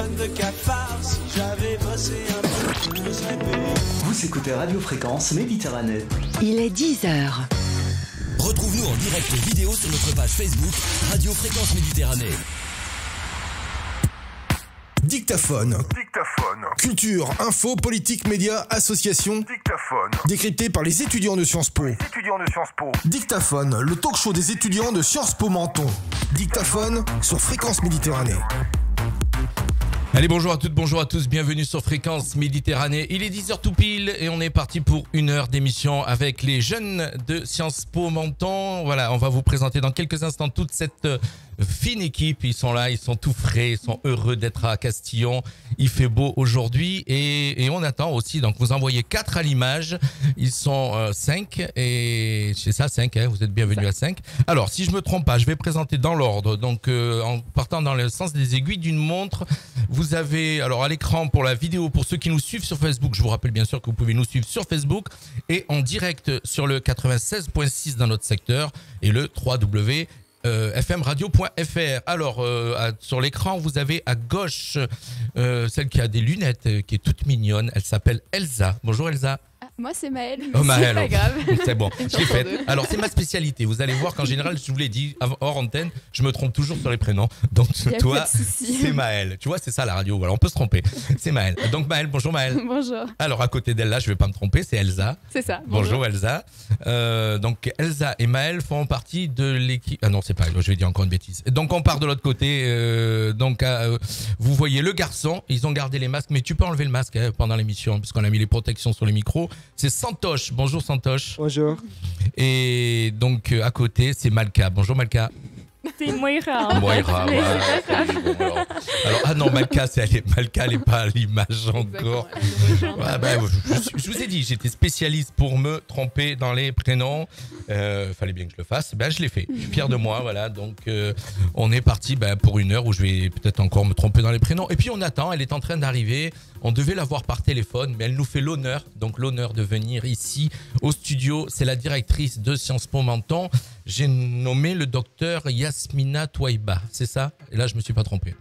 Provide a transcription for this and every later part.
tonnes de cafards. Si j'avais bossé un peu, je serais payé. Vous écoutez Radio Fréquence Méditerranée. Il est 10h. Retrouve-nous en direct vidéo sur notre page Facebook Radio Fréquence Méditerranée. Dictaphone. Culture, info, politique, médias, associations. Dictaphone. Décrypté par les étudiants de Sciences Po. Dictaphone, le talk show des étudiants de Sciences Po Menton. Dictaphone sur Fréquence Méditerranée. Allez, bonjour à toutes, bonjour à tous, bienvenue sur Fréquence Méditerranée. Il est 10h tout pile et on est parti pour une heure d'émission avec les jeunes de Sciences Po Menton. Voilà, on va vous présenter dans quelques instants toute cette fine équipe. Ils sont là, ils sont tout frais, ils sont heureux d'être à Castillon. Il fait beau aujourd'hui et on attend aussi. Donc vous envoyez 4 à l'image. Ils sont 5 et c'est ça 5, hein, vous êtes bienvenus à 5. Alors si je me trompe pas, je vais présenter dans l'ordre. Donc en partant dans le sens des aiguilles d'une montre, vous avez alors à l'écran pour la vidéo, pour ceux qui nous suivent sur Facebook, je vous rappelle bien sûr que vous pouvez nous suivre sur Facebook et en direct sur le 96.6 dans notre secteur et le www.fmradio.fr. Alors sur l'écran vous avez à gauche celle qui a des lunettes qui est toute mignonne, elle s'appelle Elsa. Bonjour Elsa. Moi c'est Maëlle, mais oh, Maëlle, c'est pas grave. C'est bon, je l'ai faite. Alors c'est ma spécialité, vous allez voir qu'en général, je vous l'ai dit hors antenne, je me trompe toujours sur les prénoms. Donc toi, c'est Maëlle. Tu vois, c'est ça la radio, voilà, on peut se tromper. C'est Maëlle. Donc Maëlle, bonjour Maëlle. Bonjour. Alors à côté d'elle là, je vais pas me tromper, c'est Elsa. C'est ça. Bonjour Elsa. Donc Elsa et Maëlle font partie de l'équipe. Ah non, c'est pas, je vais dire encore une bêtise. Donc on part de l'autre côté. Vous voyez le garçon, ils ont gardé les masques, mais tu peux enlever le masque pendant l'émission, puisqu'on a mis les protections sur les micros. C'est Santoche. Bonjour Santoche. Bonjour. Et donc à côté, c'est Malka. Bonjour Malka. C'est Moira. Moira, ouais. Alors, ah non, Malka, elle est pas à l'image encore. Ouais, bah, je vous ai dit, j'étais spécialiste pour me tromper dans les prénoms. Fallait bien que je le fasse. Ben, je l'ai fait. Je suis fier de moi, voilà. Donc, on est parti pour une heure où je vais peut-être encore me tromper dans les prénoms. Et puis, on attend. Elle est en train d'arriver. On devait la voir par téléphone, mais elle nous fait l'honneur. Donc, l'honneur de venir ici au studio. C'est la directrice de Sciences Po Menton. J'ai nommé le docteur Yasmina Touaïba, c'est ça? Et là, je me suis pas trompé.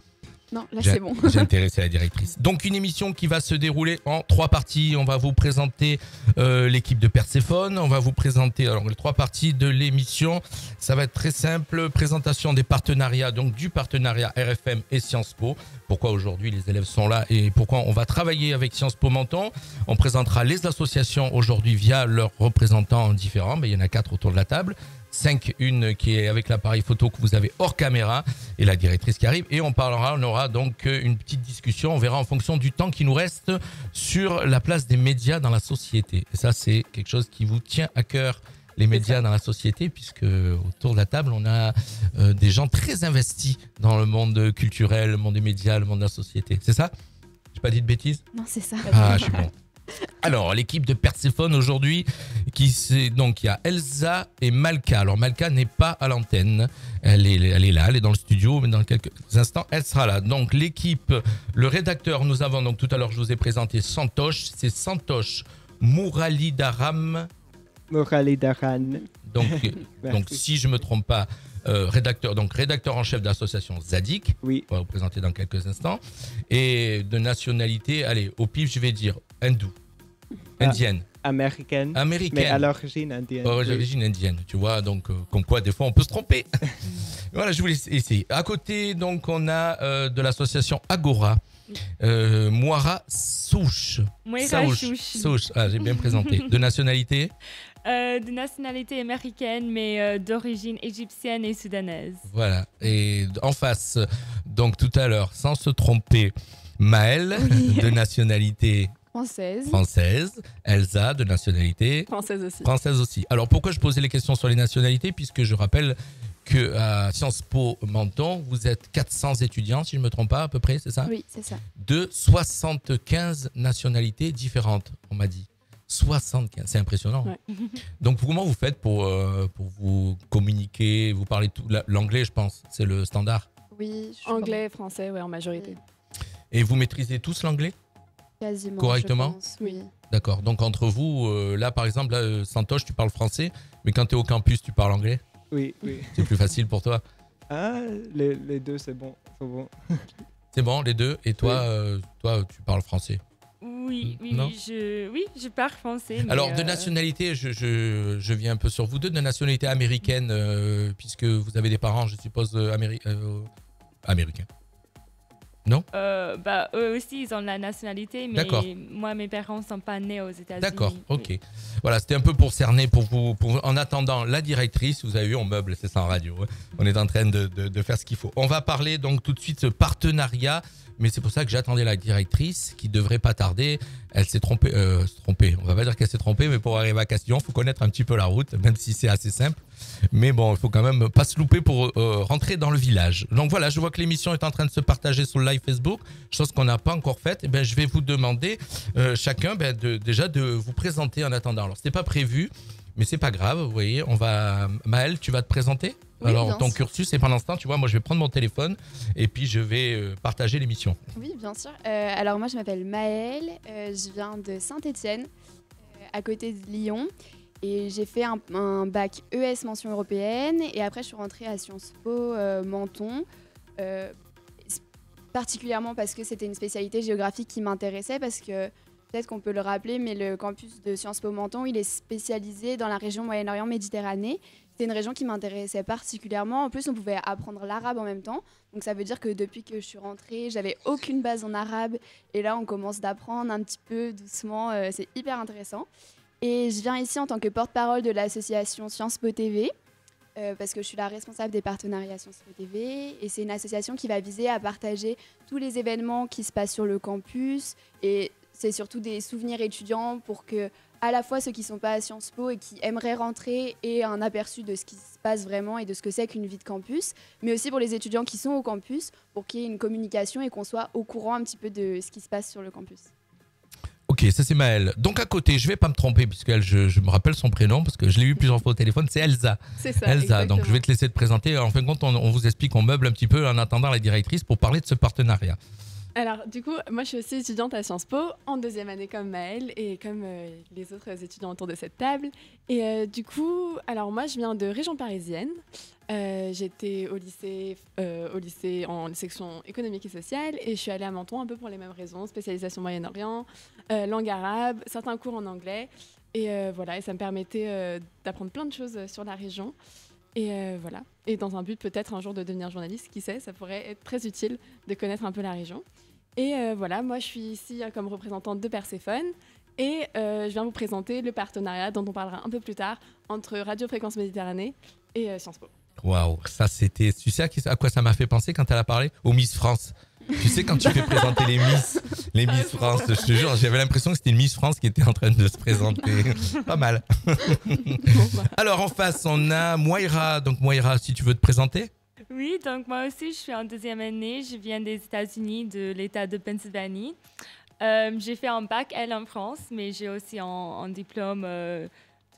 Non, là c'est bon. J'ai intéressé la directrice. Donc une émission qui va se dérouler en 3 parties. On va vous présenter l'équipe de Perséphone. On va vous présenter alors les 3 parties de l'émission. Ça va être très simple. Présentation des partenariats, donc du partenariat RFM et Sciences Po. Pourquoi aujourd'hui les élèves sont là et pourquoi on va travailler avec Sciences Po Menton. On présentera les associations aujourd'hui via leurs représentants différents. Mais il y en a 4 autour de la table. 5, une qui est avec l'appareil photo que vous avez hors caméra et la directrice qui arrive et on aura donc une petite discussion, on verra en fonction du temps qui nous reste sur la place des médias dans la société. Et ça c'est quelque chose qui vous tient à cœur, les médias dans la société, puisque autour de la table on a des gens très investis dans le monde culturel, le monde des médias, le monde de la société. C'est ça? J'ai pas dit de bêtises? Non, c'est ça. Ah, je suis bon. Alors, l'équipe de Perséphone aujourd'hui, donc il y a Elsa et Malka. Alors Malka n'est pas à l'antenne, elle est là, elle est dans le studio, mais dans quelques instants, elle sera là. Donc l'équipe, le rédacteur, nous avons donc tout à l'heure, je vous ai présenté Santoche, c'est Santoche Mouralidaram. Mouralidaran. Donc si je me trompe pas, rédacteur en chef d'association Zadik. Oui. On va vous présenter dans quelques instants. Et de nationalité, allez, au pif, je vais dire hindoue, indienne. Américaine. Mais à l'origine indienne. Origine indienne, tu vois, donc comme quoi des fois on peut se tromper. Voilà, je voulais essayer. À côté, donc on a de l'association Agora. Moira Souche. Souche. Ah, j'ai bien présenté. De nationalité de nationalité américaine, mais d'origine égyptienne et soudanaise. Voilà. Et en face, donc tout à l'heure, sans se tromper, Maëlle, oui. De nationalité française. Elsa, de nationalité française aussi. Alors pourquoi je posais les questions sur les nationalités? Puisque je rappelle qu'à Sciences Po Menton, vous êtes 400 étudiants, si je ne me trompe pas, à peu près, c'est ça? Oui, c'est ça. De 75 nationalités différentes, on m'a dit. 75, c'est impressionnant. Ouais. Donc comment vous faites pour vous communiquer, vous parlez tout l'anglais, je pense, c'est le standard? Oui, anglais, français, ouais, en majorité. Et vous maîtrisez tous l'anglais? Quasiment. Correctement? Je pense, oui. D'accord. Donc entre vous, là par exemple, là, Santoche, tu parles français, mais quand tu es au campus, tu parles anglais? Oui. C'est plus facile pour toi? Ah, les deux, c'est bon. C'est bon, les deux. Et toi, tu parles français? Oui, je parle français. Mais alors, de nationalité, je viens un peu sur vous deux, de nationalité américaine, puisque vous avez des parents, je suppose, américains. Non? Eux aussi, ils ont la nationalité, mais moi, mes parents ne sont pas nés aux États-Unis. D'accord, ok. Oui. Voilà, c'était un peu pour cerner pour vous. En attendant, la directrice, vous avez vu, on meuble, c'est ça en radio. Hein. On est en train de faire ce qu'il faut. On va parler donc tout de suite de partenariat, mais c'est pour ça que j'attendais la directrice qui devrait pas tarder. Elle s'est trompée. On va pas dire qu'elle s'est trompée, mais pour arriver à Castillon, il faut connaître un petit peu la route, même si c'est assez simple. Mais bon, il faut quand même pas se louper pour rentrer dans le village. Donc voilà, je vois que l'émission est en train de se partager sur le live Facebook, chose qu'on n'a pas encore faite. Et je vais vous demander chacun déjà de vous présenter en attendant. Alors, c'était pas prévu, mais c'est pas grave. Vous voyez, Maëlle, tu vas te présenter? Oui, alors, ton cursus, et pendant ce temps, tu vois, moi, je vais prendre mon téléphone et puis je vais partager l'émission. Oui, bien sûr. Alors, moi, je m'appelle Maëlle. Je viens de Saint-Étienne, à côté de Lyon. Et j'ai fait un bac ES mention européenne. Et après, je suis rentrée à Sciences Po Menton. Particulièrement parce que c'était une spécialité géographique qui m'intéressait. Parce que, peut-être qu'on peut le rappeler, mais le campus de Sciences Po Menton, il est spécialisé dans la région Moyen-Orient-Méditerranée. C'était une région qui m'intéressait particulièrement. En plus, on pouvait apprendre l'arabe en même temps. Donc ça veut dire que depuis que je suis rentrée, j'avais aucune base en arabe. Et là, on commence d'apprendre un petit peu doucement. C'est hyper intéressant. Et je viens ici en tant que porte-parole de l'association Sciences Po TV. Parce que je suis la responsable des partenariats Sciences Po TV. Et c'est une association qui va viser à partager tous les événements qui se passent sur le campus. Et c'est surtout des souvenirs étudiants pour que à la fois ceux qui ne sont pas à Sciences Po et qui aimeraient rentrer aient un aperçu de ce qui se passe vraiment et de ce que c'est qu'une vie de campus, mais aussi pour les étudiants qui sont au campus, pour qu'il y ait une communication et qu'on soit au courant un petit peu de ce qui se passe sur le campus. Ok, ça c'est Maëlle. Donc à côté, je ne vais pas me tromper puisque je me rappelle son prénom parce que je l'ai eu plusieurs fois au téléphone, c'est Elsa. C'est ça, Elsa, exactement. donc je vais te laisser te présenter. En fin de compte, on vous explique, on meuble un petit peu en attendant la directrice pour parler de ce partenariat. Alors, du coup, moi, je suis aussi étudiante à Sciences Po, en deuxième année comme Maëlle et comme les autres étudiants autour de cette table. Et du coup, alors moi, je viens de région parisienne. J'étais au lycée en section économique et sociale et je suis allée à Menton un peu pour les mêmes raisons, spécialisation Moyen-Orient, langue arabe, certains cours en anglais. Et voilà, et ça me permettait d'apprendre plein de choses sur la région. Et voilà. Et dans un but peut-être un jour de devenir journaliste, qui sait, ça pourrait être très utile de connaître un peu la région. Et voilà, moi je suis ici comme représentante de Perséphone et je viens vous présenter le partenariat dont on parlera un peu plus tard entre Radio Fréquence Méditerranée et Sciences Po. Waouh, ça c'était... Tu sais à quoi ça m'a fait penser quand elle a parlé? Aux Miss France. Tu sais, quand tu fais présenter les Miss France, je te jure, j'avais l'impression que c'était une Miss France qui était en train de se présenter. Pas mal. Alors en face, on a Moira. Donc Moira, si tu veux te présenter. Oui, donc moi aussi, je suis en deuxième année. Je viens des États-Unis, de l'État de Pennsylvanie. J'ai fait un bac L en France, mais j'ai aussi un diplôme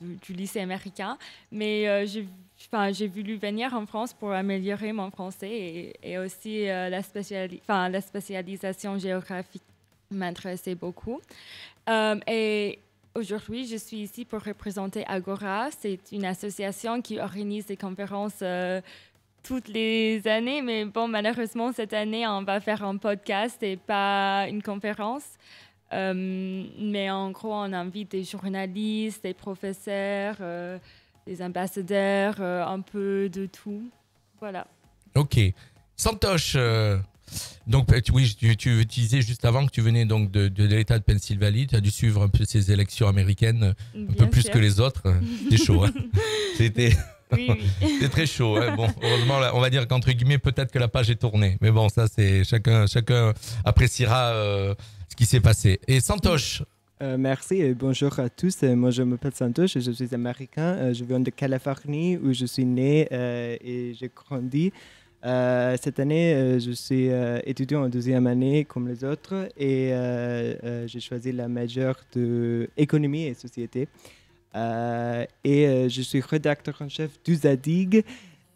du lycée américain. Mais j'ai voulu venir en France pour améliorer mon français et aussi la spécialisation géographique m'intéressait beaucoup. Et aujourd'hui, je suis ici pour représenter Agora. C'est une association qui organise des conférences toutes les années, mais bon, malheureusement, cette année, on va faire un podcast et pas une conférence. Mais en gros, on invite des journalistes, des professeurs, des ambassadeurs, un peu de tout. Voilà. Ok. Santosh, donc oui, tu disais juste avant que tu venais donc de l'État de Pennsylvanie. Tu as dû suivre un peu ces élections américaines, un peu plus que les autres. C'était chaud. Hein. Oui. C'est très chaud. Hein. Bon, heureusement, là, on va dire qu'entre guillemets, peut-être que la page est tournée. Mais bon, ça, c'est chacun appréciera ce qui s'est passé. Et Santosh. Merci et bonjour à tous. Moi, je m'appelle Santosh et je suis américain. Je viens de Californie où je suis né et j'ai grandi. Cette année, je suis étudiant en deuxième année comme les autres et j'ai choisi la majeure de économie et société. Je suis rédacteur en chef du Zadig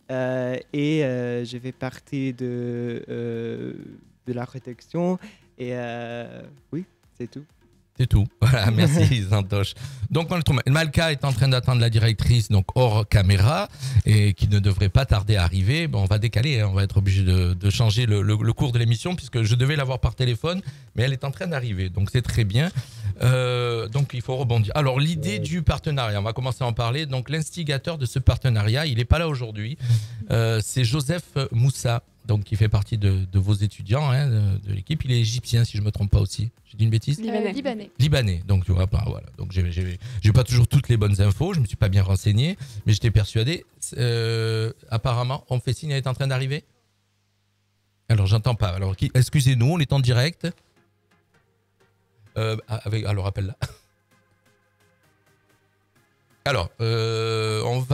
et je fais partie de la rédaction et oui, c'est tout. C'est tout. Voilà, merci Santosh. Donc Malka est en train d'attendre la directrice donc hors caméra et qui ne devrait pas tarder à arriver. Bon, on va décaler, hein, on va être obligé de changer le cours de l'émission puisque je devais l'avoir par téléphone, mais elle est en train d'arriver. Donc c'est très bien. Donc il faut rebondir. Alors l'idée du partenariat, on va commencer à en parler. Donc l'instigateur de ce partenariat, il n'est pas là aujourd'hui. C'est Joseph Moussa. Donc, qui fait partie de vos étudiants, hein, de l'équipe. Il est égyptien, si je ne me trompe pas aussi. J'ai dit une bêtise ? Libanais. Donc, tu vois, voilà. Donc, j'ai pas toujours toutes les bonnes infos. Je ne me suis pas bien renseigné, mais j'étais persuadé. Apparemment, on me fait signe, elle est en train d'arriver. Alors, j'entends pas. Alors, excusez-nous, on est en direct. Alors, appelle-la. Alors, on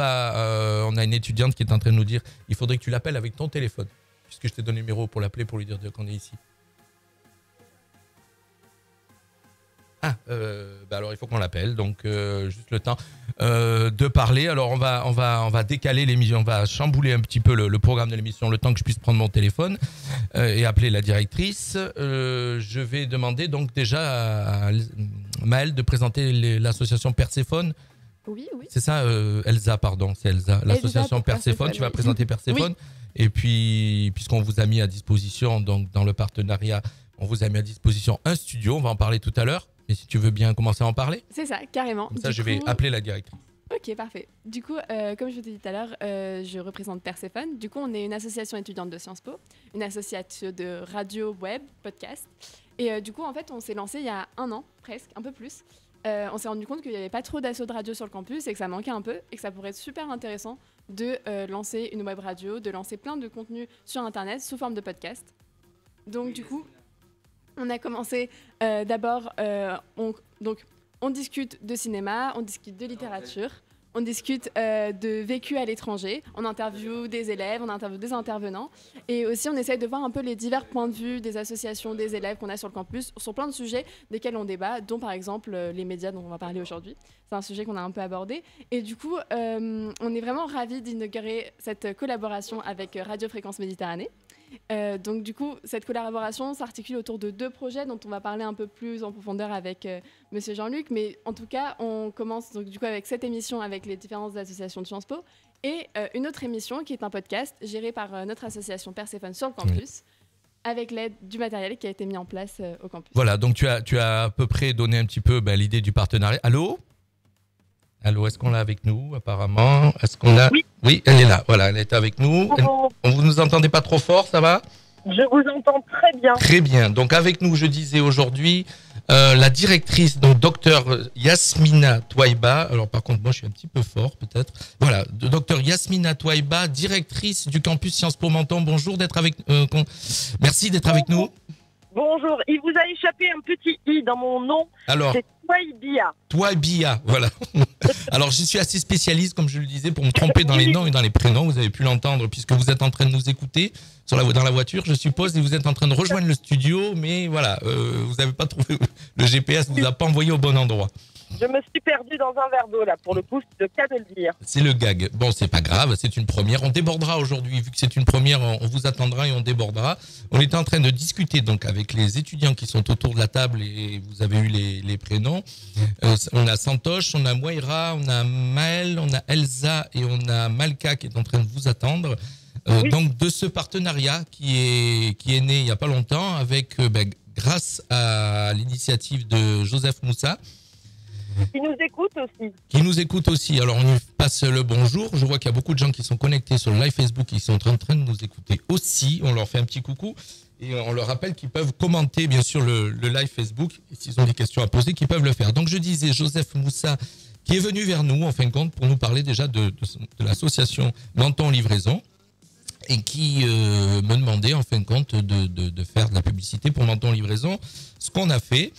a une étudiante qui est en train de nous dire il faudrait que tu l'appelles avec ton téléphone, puisque je t'ai donné le numéro pour l'appeler pour lui dire qu'on est ici. Alors il faut qu'on l'appelle, donc juste le temps de parler. Alors on va décaler l'émission, on va chambouler un petit peu le programme de l'émission, le temps que je puisse prendre mon téléphone et appeler la directrice. Je vais demander donc déjà à Maëlle de présenter l'association Perséphone. Oui. C'est ça, Elsa, pardon, c'est Elsa. L'association Perséphone, tu vas présenter Perséphone. Oui. Et puis, puisqu'on vous a mis à disposition, donc dans le partenariat, on vous a mis à disposition un studio, on va en parler tout à l'heure. Et si tu veux bien commencer à en parler ? C'est ça, carrément. Comme ça, je vais appeler la directrice. Ok, parfait. Du coup, comme je vous ai dit tout à l'heure, je représente Perséphone. Du coup, on est une association étudiante de Sciences Po, une association de radio, web, podcast. Et du coup, en fait, on s'est lancé il y a 1 an, presque, un peu plus. On s'est rendu compte qu'il n'y avait pas trop d'assauts de radio sur le campus et que ça manquait un peu et que ça pourrait être super intéressant de lancer une web radio, de lancer plein de contenus sur Internet sous forme de podcast. Donc du coup, on a commencé d'abord, on discute de cinéma, on discute de littérature, on discute de vécu à l'étranger, on interviewe des élèves, on interviewe des intervenants et aussi on essaye de voir un peu les divers points de vue des associations, des élèves qu'on a sur le campus sur plein de sujets desquels on débat, dont par exemple les médias dont on va parler aujourd'hui. C'est un sujet qu'on a un peu abordé et du coup on est vraiment ravis d'inaugurer cette collaboration avec Radio Fréquence Méditerranée. Donc du coup, cette collaboration s'articule autour de 2 projets dont on va parler un peu plus en profondeur avec Monsieur Jean-Luc. Mais en tout cas, on commence donc du coup avec cette émission avec les différentes associations de Sciences Po et une autre émission qui est un podcast géré par notre association Perséphone sur le campus. Avec l'aide du matériel qui a été mis en place au campus. Voilà, donc tu as à peu près donné un petit peu l'idée du partenariat. Allô, est-ce qu'on l'a avec nous apparemment ? Est-ce qu'on l'a ? Oui, elle est là. Voilà, elle est avec nous. Vous nous entendez pas trop fort, ça va ? Je vous entends très bien. Très bien. Donc avec nous, je disais aujourd'hui, la directrice, donc docteur Yasmina Touaïba. Alors par contre, moi je suis un petit peu fort peut-être. Voilà, docteur Yasmina Touaïba, directrice du campus Sciences Po Menton. Bonjour d'être avec merci d'être avec nous. Bonjour, il vous a échappé un petit i dans mon nom. Alors, c'est Touaïbia. Touaïbia, voilà. Alors, je suis assez spécialiste, comme je le disais, pour me tromper dans les noms et dans les prénoms. Vous avez pu l'entendre puisque vous êtes en train de nous écouter dans la voiture, je suppose, et vous êtes en train de rejoindre le studio. Mais voilà, vous n'avez pas trouvé, le GPS ne vous a pas envoyé au bon endroit. Je me suis perdu dans un verre d'eau, là, pour le coup, c'est le cas de le dire. C'est le gag. Bon, c'est pas grave, c'est une première. On débordera aujourd'hui, vu que c'est une première, on vous attendra et on débordera. On était en train de discuter donc avec les étudiants qui sont autour de la table et vous avez eu les prénoms. On a Santosh, on a Moira, on a Maëlle, on a Elsa et on a Malka qui est en train de vous attendre. Oui. Donc de ce partenariat qui est né il n'y a pas longtemps avec grâce à l'initiative de Joseph Moussa. Qui nous écoute aussi. Qui nous écoute aussi. Alors, on lui passe le bonjour. Je vois qu'il y a beaucoup de gens qui sont connectés sur le live Facebook et qui sont en train de nous écouter aussi. On leur fait un petit coucou et on leur rappelle qu'ils peuvent commenter, bien sûr, le live Facebook. Et s'ils ont des questions à poser, qu'ils peuvent le faire. Donc, je disais, Joseph Moussa, qui est venu vers nous, en fin de compte, pour nous parler déjà de l'association Menton Livraison et qui me demandait, en fin de compte, de faire de la publicité pour Menton Livraison, ce qu'on a fait.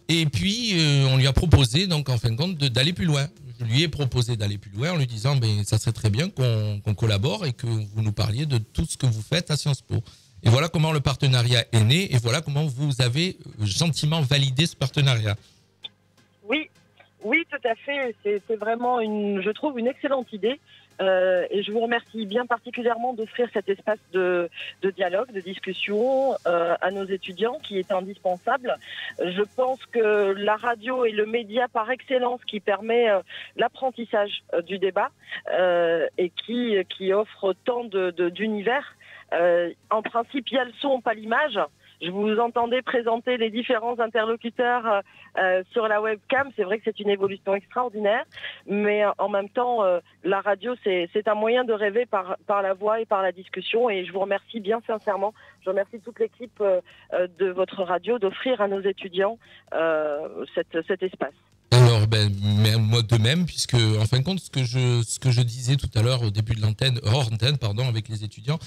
Et puis, on lui a proposé, donc, en fin de compte, d'aller plus loin. Je lui ai proposé d'aller plus loin en lui disant ça serait très bien qu'on collabore et que vous nous parliez de tout ce que vous faites à Sciences Po. Et voilà comment le partenariat est né et voilà comment vous avez gentiment validé ce partenariat. Oui, tout à fait. C'est vraiment, je trouve, une excellente idée. Et je vous remercie bien particulièrement d'offrir cet espace de dialogue, de discussion à nos étudiants qui est indispensable. Je pense que la radio est le média par excellence qui permet l'apprentissage du débat et qui offre tant d'univers. En principe, il y a le son, pas l'image. Je vous entendais présenter les différents interlocuteurs sur la webcam. C'est vrai que c'est une évolution extraordinaire, mais en même temps, la radio, c'est un moyen de rêver par la voix et par la discussion. Et je vous remercie bien sincèrement. Je remercie toute l'équipe de votre radio d'offrir à nos étudiants cet espace. Alors, moi de même, puisque en fin de compte, ce que je disais tout à l'heure au début de l'antenne, hors antenne, pardon, avec les étudiants,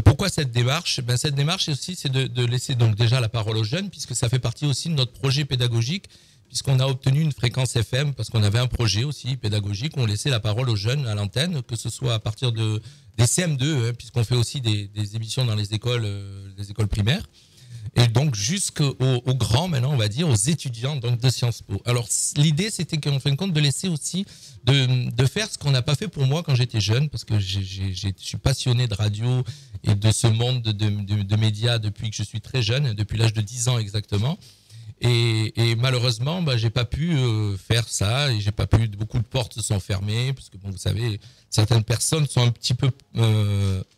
pourquoi cette démarche ? Cette démarche aussi, c'est de laisser donc déjà la parole aux jeunes, puisque ça fait partie aussi de notre projet pédagogique, puisqu'on a obtenu une fréquence FM, parce qu'on avait un projet aussi pédagogique, où on laissait la parole aux jeunes à l'antenne, que ce soit à partir des CM2, puisqu'on fait aussi des émissions dans les écoles primaires. Et donc jusqu'aux grands, maintenant on va dire, aux étudiants donc de Sciences Po. Alors l'idée c'était qu'en fin de compte de laisser aussi, de faire ce qu'on n'a pas fait pour moi quand j'étais jeune, parce que je suis passionné de radio et de ce monde de médias depuis que je suis très jeune, depuis l'âge de 10 ans exactement. Et malheureusement, j'ai pas pu faire ça, et j'ai pas pu. Beaucoup de portes se sont fermées, parce que bon, vous savez, certaines personnes sont un petit peu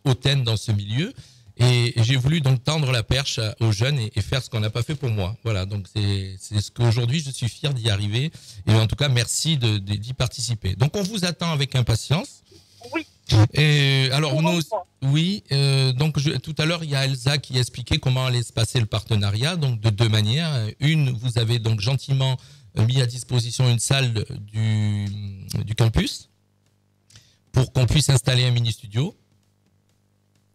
hautaines dans ce milieu. Et j'ai voulu donc tendre la perche aux jeunes et faire ce qu'on n'a pas fait pour moi. Voilà, donc c'est ce qu'aujourd'hui je suis fier d'y arriver. Et en tout cas, merci d'y participer. Donc on vous attend avec impatience. Oui. Et alors oui, donc tout à l'heure il y a Elsa qui expliquait comment allait se passer le partenariat. Donc de deux manières. Une, vous avez donc gentiment mis à disposition une salle du campus pour qu'on puisse installer un mini studio.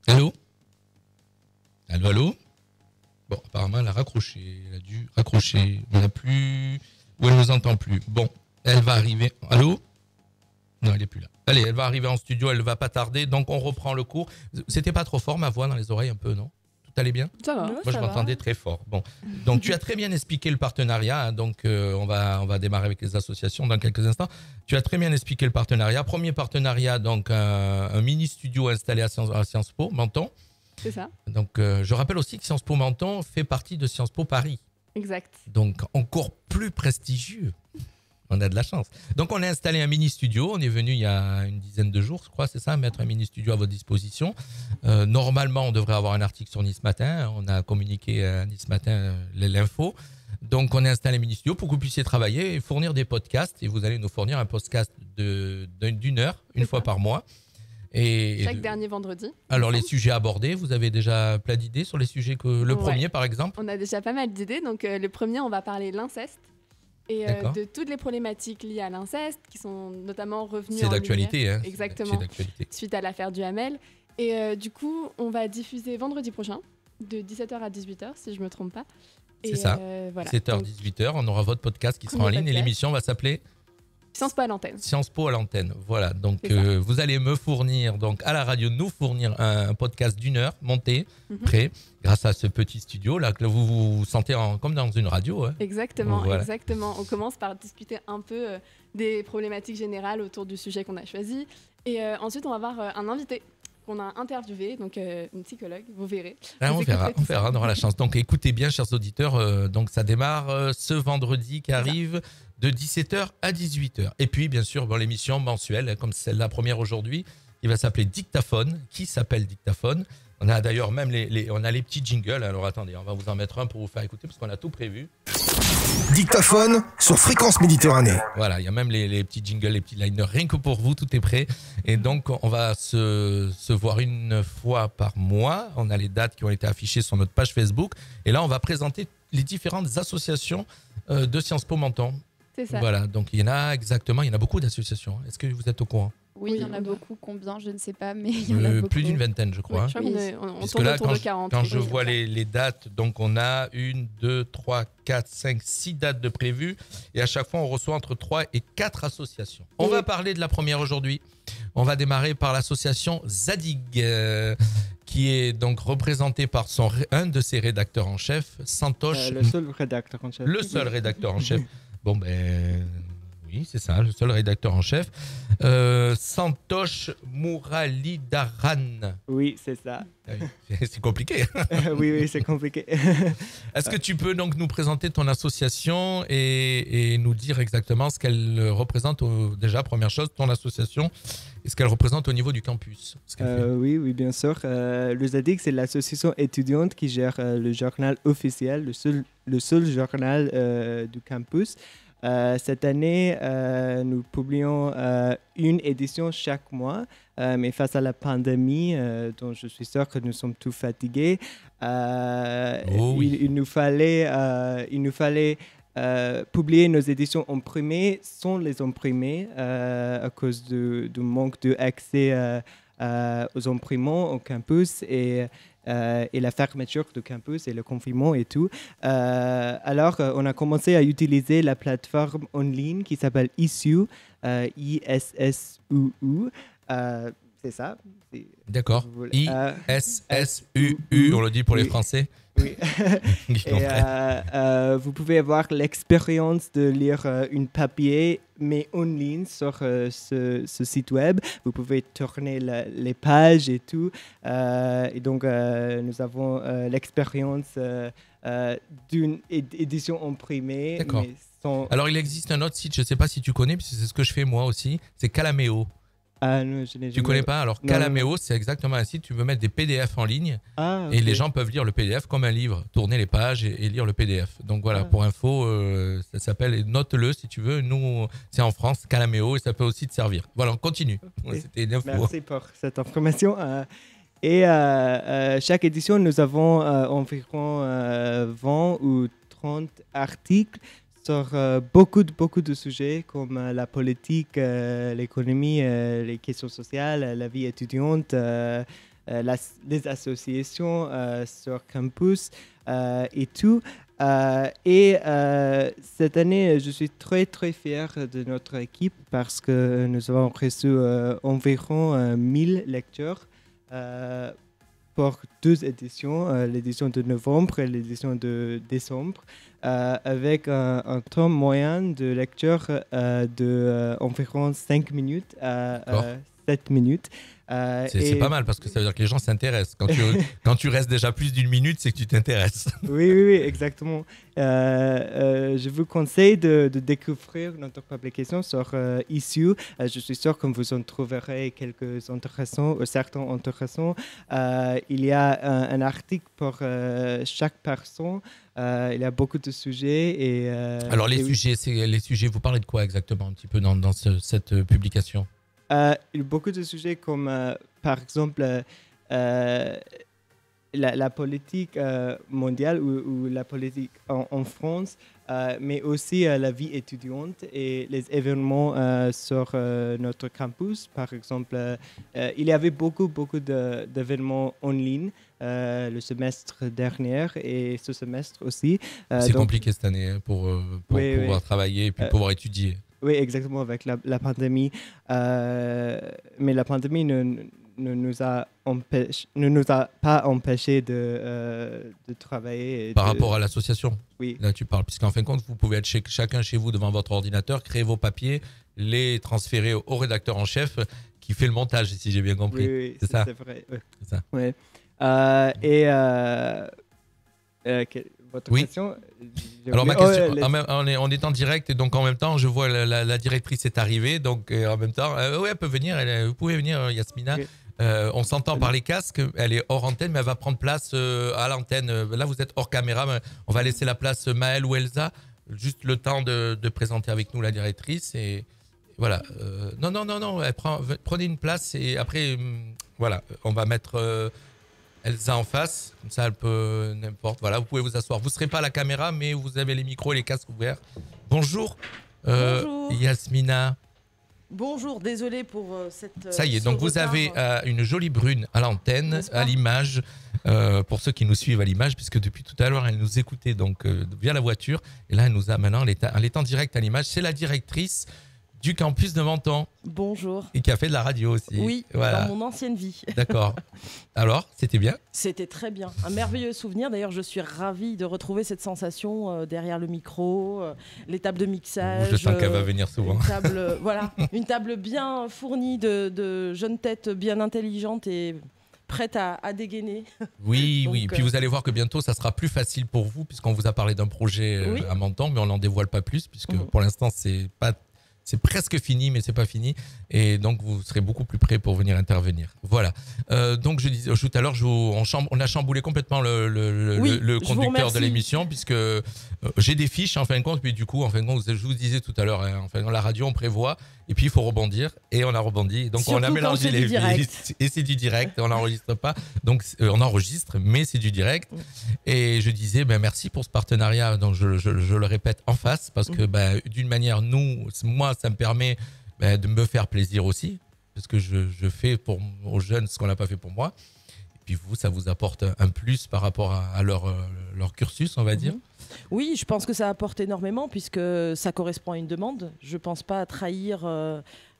Allô? Allô? Bon, apparemment, elle a raccroché. Elle a dû raccrocher. Elle n'a plus... Ou elle ne nous entend plus. Bon, elle va arriver... Allô? Non, elle n'est plus là. Allez, elle va arriver en studio, elle ne va pas tarder. Donc, on reprend le cours. C'était pas trop fort, ma voix dans les oreilles un peu, non? Tout allait bien? Ça va. Moi, je m'entendais très fort. Bon, donc tu as très bien expliqué le partenariat. Hein, donc, on va démarrer avec les associations dans quelques instants. Tu as très bien expliqué le partenariat. Premier partenariat, donc un mini-studio installé à Sciences Po, Menton. C'est ça. Donc, je rappelle aussi que Sciences Po Menton fait partie de Sciences Po Paris. Exact. Donc, encore plus prestigieux. On a de la chance. Donc, on a installé un mini-studio. On est venu il y a une dizaine de jours, je crois, c'est ça, mettre un mini-studio à votre disposition. Normalement, on devrait avoir un article sur Nice Matin. On a communiqué à Nice Matin l'info. Donc, on a installé un mini-studio pour que vous puissiez travailler et fournir des podcasts. Et vous allez nous fournir un podcast d'une heure, une fois par mois. Chaque dernier vendredi. Alors, les sujets abordés, vous avez déjà plein d'idées sur les sujets premier, par exemple? On a déjà pas mal d'idées. Donc, le premier, on va parler de l'inceste et de toutes les problématiques liées à l'inceste qui sont notamment revenues. C'est d'actualité, hein? Exactement. C'est d'actualité. Suite à l'affaire du Hamel. Et du coup, on va diffuser vendredi prochain, de 17h à 18h, si je ne me trompe pas. C'est ça. Voilà. 17h, 18h, on aura votre podcast qui sera en ligne et l'émission va s'appeler Sciences Po à l'antenne. Sciences Po à l'antenne, voilà. Donc, vous allez me fournir, donc à la radio, nous fournir un podcast d'une heure, monté, prêt, grâce à ce petit studio là que vous vous sentez comme dans une radio. Hein. Exactement, voilà. exactement. On commence par discuter un peu des problématiques générales autour du sujet qu'on a choisi. Et ensuite, on va avoir un invité qu'on a interviewé, donc une psychologue, vous verrez. Ah, on verra, on aura la chance. Donc écoutez bien, chers auditeurs, donc ça démarre ce vendredi qui arrive de 17h à 18h. Et puis, bien sûr, l'émission mensuelle, comme celle-là première aujourd'hui, qui va s'appeler Dictaphone, qui s'appelle Dictaphone. On a d'ailleurs même on a les petits jingles. Alors attendez, on va vous en mettre un pour vous faire écouter parce qu'on a tout prévu. Dictaphone sur Fréquence Méditerranée. Voilà, il y a même les petits jingles, les petits liners, rien que pour vous, tout est prêt. Et donc, on va se voir une fois par mois. On a les dates qui ont été affichées sur notre page Facebook. Et là, on va présenter les différentes associations de Sciences Po Menton. C'est ça. Voilà, donc il y en a beaucoup d'associations. Est-ce que vous êtes au courant? Oui, il y en a beaucoup. Combien, je ne sais pas, mais il y en a beaucoup. Plus d'une vingtaine, je crois. Oui, je crois qu'on puisque là, quand je vois les dates, donc on a 1, 2, 3, 4, 5, 6 dates de prévues. Et à chaque fois, on reçoit entre 3 et 4 associations. On va parler de la première aujourd'hui. On va démarrer par l'association Zadig, qui est donc représentée par un de ses rédacteurs en chef, Santosh. Le seul rédacteur en chef. Le seul rédacteur en chef. Bon, Oui, c'est ça, le seul rédacteur en chef. Santosh Muralidharan. Oui, c'est ça. C'est compliqué. Oui, c'est compliqué. Est-ce que tu peux donc nous présenter ton association et nous dire exactement ce qu'elle représente déjà, première chose, ton association, et ce qu'elle représente au niveau du campus? Oui, bien sûr. Le ZADIC, c'est l'association étudiante qui gère le journal officiel, le seul journal du campus. Cette année, nous publions une édition chaque mois, mais face à la pandémie, dont je suis sûr que nous sommes tous fatigués, il nous fallait publier nos éditions imprimées sans les imprimer à cause du manque d'accès aux imprimants au campus et la fermeture du campus et le confinement et tout. Alors, on a commencé à utiliser la plateforme en ligne qui s'appelle Issuu, ISSUU. C'est ça. D'accord. ISSUU, on le dit pour les Français. Oui. Et vous pouvez avoir l'expérience de lire un papier, mais en ligne sur ce site web. Vous pouvez tourner les pages et tout. Et donc, nous avons l'expérience d'une édition imprimée. D'accord. Alors, il existe un autre site, je ne sais pas si tu connais, parce que c'est ce que je fais moi aussi, c'est Calameo. Ah, non, je n'ai Tu connais pas? Alors, Calameo, c'est exactement un site, tu veux mettre des PDF en ligne et les gens peuvent lire le PDF comme un livre, tourner les pages et lire le PDF. Donc voilà, pour info, ça s'appelle, note-le si tu veux, nous, c'est en France, Calameo, et ça peut aussi te servir. Voilà, on continue. Okay. C'était une info. Merci pour cette information. Et chaque édition, nous avons environ 20 ou 30 articles sur beaucoup de sujets comme la politique, l'économie, les questions sociales, la vie étudiante, les associations sur campus et tout. Cette année, je suis très fier de notre équipe parce que nous avons reçu environ 1000 lecteurs pour 2 éditions, l'édition de novembre et l'édition de décembre, avec un temps moyen de lecture de environ 5 minutes à 7 minutes. C'est pas mal parce que ça veut dire que les gens s'intéressent. Quand tu restes déjà plus d'une minute, c'est que tu t'intéresses. Oui, exactement. Je vous conseille de découvrir notre publication sur Issuu. Je suis sûr que vous en trouverez quelques intéressants, certains intéressants. Il y a un article pour chaque personne. Il y a beaucoup de sujets. Alors les sujets, vous parlez de quoi exactement un petit peu dans cette publication? Il y a beaucoup de sujets comme, par exemple, la politique mondiale ou la politique en France, mais aussi la vie étudiante et les événements sur notre campus. Par exemple, il y avait beaucoup d'événements en ligne le semestre dernier et ce semestre aussi. C'est compliqué cette année pour pouvoir travailler et puis pouvoir étudier. Oui, exactement, avec la pandémie. Mais la pandémie ne nous a pas empêché de travailler. Par rapport à l'association? Oui. Là, tu parles. Puisqu'en fin de compte, vous pouvez être chacun chez vous devant votre ordinateur, créer vos papiers, les transférer au rédacteur en chef qui fait le montage, si j'ai bien compris. Oui, c'est ça? C'est vrai. Oui. C'est ça. Oui. Votre question? Alors ma question, on est en direct et donc en même temps je vois la directrice est arrivée, donc en même temps oui, elle peut venir, vous pouvez venir Yasmina. Oui. On s'entend par les casques, elle est hors antenne mais elle va prendre place à l'antenne. Là vous êtes hors caméra, mais on va laisser la place Maëlle ou Elsa, juste le temps de présenter avec nous la directrice et voilà. Non, prenez une place et après voilà, on va mettre Elsa en face, comme ça elle peut n'importe. Voilà, vous pouvez vous asseoir. Vous ne serez pas à la caméra, mais vous avez les micros et les casques ouverts. Bonjour, bonjour. Yasmina. Bonjour, désolé pour cette. Ça y est, donc vous avez une jolie brune à l'antenne, à l'image, pour ceux qui nous suivent à l'image, puisque depuis tout à l'heure elle nous écoutait donc via la voiture, et là elle nous a maintenant, elle est en direct à l'image. C'est la directrice du campus de Menton. Bonjour. Et qui a fait de la radio aussi. Oui, voilà. dans mon ancienne vie. D'accord. Alors, c'était bien? C'était très bien. Un merveilleux souvenir. D'ailleurs, je suis ravie de retrouver cette sensation derrière le micro, les tables de mixage. Je sens qu'elle va venir souvent. Une table bien fournie de jeunes têtes bien intelligentes et prêtes à dégainer. Oui, Donc, oui. Puis vous allez voir que bientôt, ça sera plus facile pour vous, puisqu'on vous a parlé d'un projet à Menton, mais on n'en dévoile pas plus, puisque pour l'instant, c'est presque fini, mais c'est pas fini. Et donc, vous serez beaucoup plus prêts pour venir intervenir. Voilà. Donc, je disais tout à l'heure, on a chamboulé complètement le conducteur de l'émission, puisque j'ai des fiches, en fin de compte. Puis du coup, en fin de compte, je vous disais tout à l'heure, la radio, on prévoit. Et puis, il faut rebondir. Et on a rebondi. Donc, surtout on a mélangé les fiches. Et c'est du direct. On n'enregistre pas. Donc, on enregistre, mais c'est du direct. Et je disais, merci pour ce partenariat. Donc, je le répète en face, parce que d'une manière, moi, ça me permet de me faire plaisir aussi, parce que je fais aux jeunes ce qu'on n'a pas fait pour moi. Et puis vous, ça vous apporte un plus par rapport à leur cursus, on va dire. Oui, je pense que ça apporte énormément, puisque ça correspond à une demande. Je ne pense pas trahir